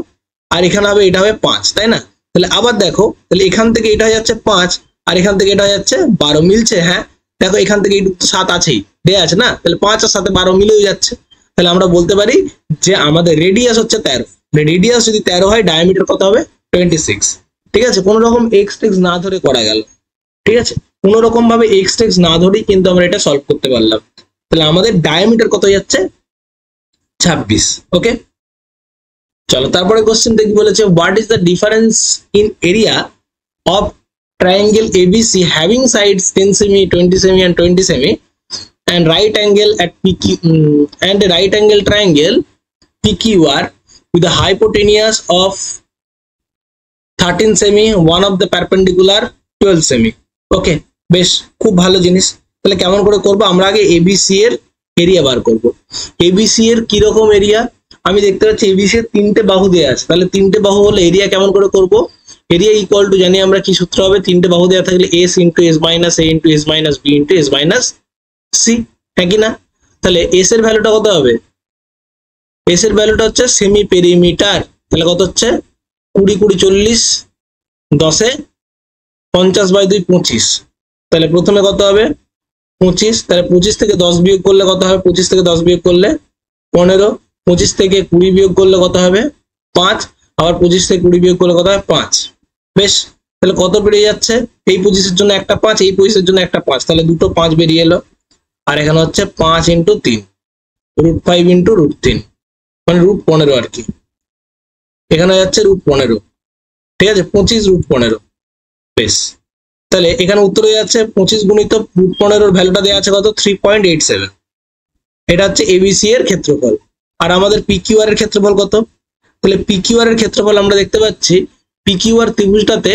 আর এখানে হবে এটা হবে 5, তাই না? তাহলে আবার দেখো, তাহলে এখান থেকে এটা হয়ে যাচ্ছে 5, আর এখান থেকে এটা হয়ে যাচ্ছে 12, মিলছে? হ্যাঁ, দেখো এখান থেকে এইটুকু 7 আছেই, দেয়া আছে না? তাহলে 5 আর 7 12 মিলেও যাচ্ছে। তাহলে আমরা বলতে পারি যে আমাদের রেডিয়াস হচ্ছে 13। রেডিয়াস যদি 13 হয়, ডায়ামিটার কত হবে? 26। ঠিক আছে, কোনো রকম এক্স টেক্স না ধরে করা গেল। ঠিক আছে, কোনো রকম ভাবে এক্স টেক্স না ধরেই কিন্তু আমরা এটা সলভ করতে পারলাম। তাহলে আমাদের ডায়ামিটার কত যাচ্ছে? 26। ওকে, চলো তারপরে কোশ্চেন দেখি, বলেছে what is the difference in area of triangle ABC having sides 10 semi, 20 semi and 20 semi, and right angle at PQ and a right angle triangle PQR with a hypotenuse of 13 semi, one of the perpendicular 12 semi. ওকে, বেশ খুব ভালো জিনিস। তাহলে কেমন করে করব, আমরা আগে ABC এর এরিয়া বার করব। ABC এর কি রকম এরিয়া, আমি দেখতে পাচ্ছি ABC এর তিনটে বাহু দেয়া আছে, তাহলে তিনটে বাহু হলে এরিয়া কেমন করে করব, এরিয়া ইকুয়াল টু জানি আমরা কি সূত্র হবে, তিনটে বাহু দেওয়া থাকলে S into S minus A into S minus B into S minus C, হ্যাঁ কি না? তাহলে S এর ভ্যালুটা কত হবে, S এর ভ্যালুটা হচ্ছে সেমি পেরিমিটার, তাহলে কত হচ্ছে 20 20 40 10 50 বাই 2 25, তাহলে প্রথমে কত হবে 25, তাহলে 25 থেকে 10 বিয়োগ করলে কত হবে, 25 থেকে 10 বিয়োগ করলে 15, 25 থেকে 20 বিয়োগ করলে কত হবে 5, আবার 25 থেকে 20 বিয়োগ করলে কত হবে 5। বেশ, তাহলে কত বেরিয়ে যাচ্ছে, এই 25 এর জন্য একটা 5, এই 25 এর জন্য একটা 5, তাহলে দুটো 5 বেরিয়ে এলো। আর এখানে হচ্ছে 5 ইন্টু 3 √5 ইন্টু √3 মানে √15 আর কি, এখানে যাচ্ছে √15, ঠিক আছে, 25 √15। বেশ, তাহলে এখানে উত্তর হয়ে যাচ্ছে 25 গুণিত √15 এর ভ্যালুটা দেওয়া আছে কত 3.87, এটা হচ্ছে ABC এর ক্ষেত্রফল। আর আমাদের PQR এর ক্ষেত্রফল কত, তাহলে PQR এর ক্ষেত্রফল আমরা দেখতে পাচ্ছি PQR ত্রিভুজটাতে,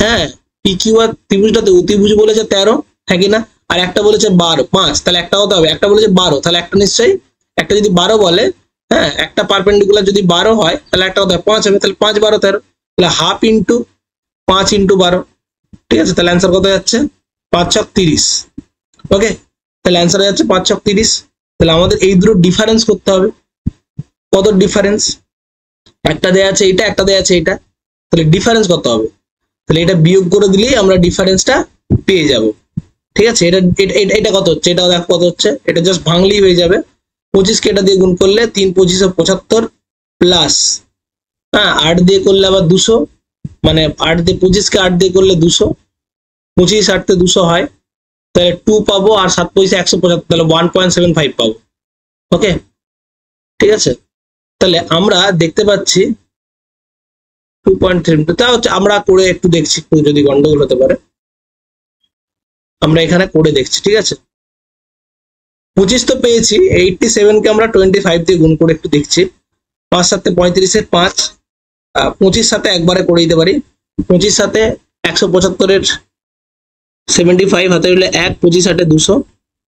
হ্যাঁ PQR ত্রিভুজটাতে অতিভুজ বলেছে 13, হ্যাঁ কি না, আর একটা বলেছে 12 5, তাহলে একটা কত হবে, একটা বলেছে 12, তাহলে একটা নিশ্চয়ই, একটা যদি 12 বলে, হ্যাঁ একটা পারপেন্ডিকুলার যদি 12 হয় তাহলে একটা কত হবে 5 হবে, তাহলে 5 12 13, তাহলে হাফ ইন্টু 5 ইন্টু 12, ঠিক আছে, তাহলে অ্যান্সার কত যাচ্ছে 5 6 30। ওকে, তাহলে অ্যান্সার হয়ে যাচ্ছে 5 6 30। তাহলে আমাদের এই দুটো ডিফারেন্স করতে হবে, কত ডিফারেন্স, একটা দেয়া আছে এইটা, একটা দেয়া আছে এইটা, তাহলে ডিফারেন্স কত হবে, তাহলে এটা বিয়োগ করে দিলেই আমরা ডিফারেন্সটা পেয়ে যাব, ঠিক আছে। এটা এটা কত হচ্ছে, এটা দেখো কত হচ্ছে, এটা জাস্ট ভাঙলেই হয়ে যাবে, 25 কে এটা দিয়ে গুণ করলে 3 25 75 প্লাস, হ্যাঁ 8 দিয়ে করলে আবার 200, মানে 8 দিয়ে 25 কে 8 দিয়ে করলে 200, 25 8 তে 200 হয়, তাহলে 2 পাবো, আর 7 পয়সা 175, তাহলে 1.75 পাবো। ওকে, ঠিক আছে, তাহলে আমরা দেখতে পাচ্ছি 2.3, তা হচ্ছে আমরা করে একটু দেখছি, যদি গন্ডগোল হতে পারে আমরা এখানে করে দেখছি, ঠিক আছে। 25 তো পেয়েছি, 87 কে আমরা 25 দিয়ে গুণ করে একটু দেখছি, 5 7 35 এর 5, 25 সাথে একবারে করে দিতে পারি, 25 সাথে 175 এর 75 হাতে হলে 1, 25 8 200,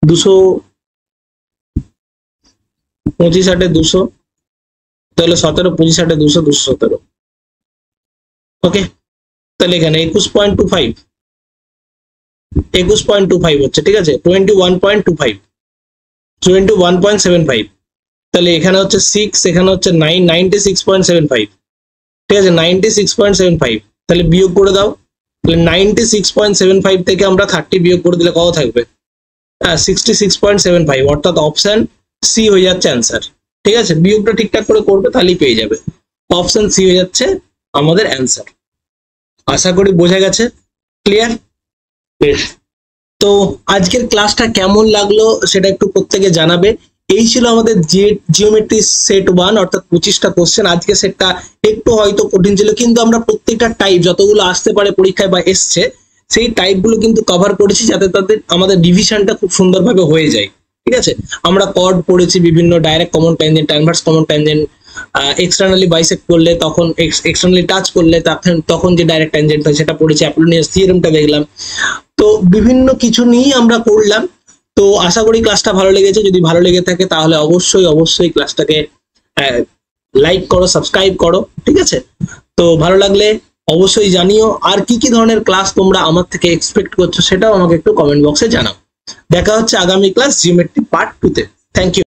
200 25 8 200, তাহলে 17 25 8 200 217। ওকে, তাহলে এখানে 21.25 হচ্ছে, ঠিক আছে, 21.25 21.75, তাহলে এখানে হচ্ছে 6, এখানে হচ্ছে 9 96.75, ঠিক আছে 96.75, তাহলে বিয়োগ করে দাও, তাহলে 96.75 থেকে আমরা 30 বিয়োগ করে দিলে কত থাকবে, 66.75, অর্থাৎ অপশন সি হয়ে যাচ্ছে অ্যান্সার, ঠিক আছে। বিয়োগটা ঠিকঠাক করে করবে তাহলেই পেয়ে যাবে, অপশন সি হয়ে যাচ্ছে আমাদের অ্যান্সার। আশা করি বোঝা গেছে, ক্লিয়ার। বেশ, তো আজকের ক্লাসটা কেমন লাগলো সেটা একটু প্রত্যেকে জানাবে। এই ছিল আমাদের জিওমেট্রি সেট 1, অর্থাৎ 25টা কোশ্চেন। আজকে সেটটা একটু হয়তো কঠিন ছিল, কিন্তু আমরা প্রত্যেকটা টাইপ যতগুলো আসতে পারে পরীক্ষায় বা এসছে সেই টাইপগুলো কিন্তু কভার করেছি, যাতে তাদের আমাদের ডিভিশনটা খুব সুন্দরভাবে হয়ে যায়, ঠিক আছে। আমরা কর্ড পড়েছি, বিভিন্ন direct common tangent, transverse common tangent, externally bisect করলে তখন, এক্সটার্নালি টাচ করলে তখন যে ডাইরেক্ট ট্যানজেন্ট হয় সেটা পড়েছি, অ্যাপোলোনিয়াস থিওরেমটা দেখলাম, তো বিভিন্ন কিছু নিয়েই আমরা করলাম। তো আশা করি ক্লাসটা ভালো লেগেছে, যদি ভালো লেগে থাকে তাহলে অবশ্যই ক্লাসটাকে লাইক করো, সাবস্ক্রাইব করো, ঠিক আছে। তো ভালো লাগলে অবশ্যই জানিও, আর কি কি ধরনের ক্লাস তোমরা আমার থেকে এক্সপেক্ট করছো সেটাও আমাকে একটু কমেন্ট বক্সে জানাও। দেখা হচ্ছে আগামী ক্লাস জিওমেট্রি পার্ট 2 তে। Thank you.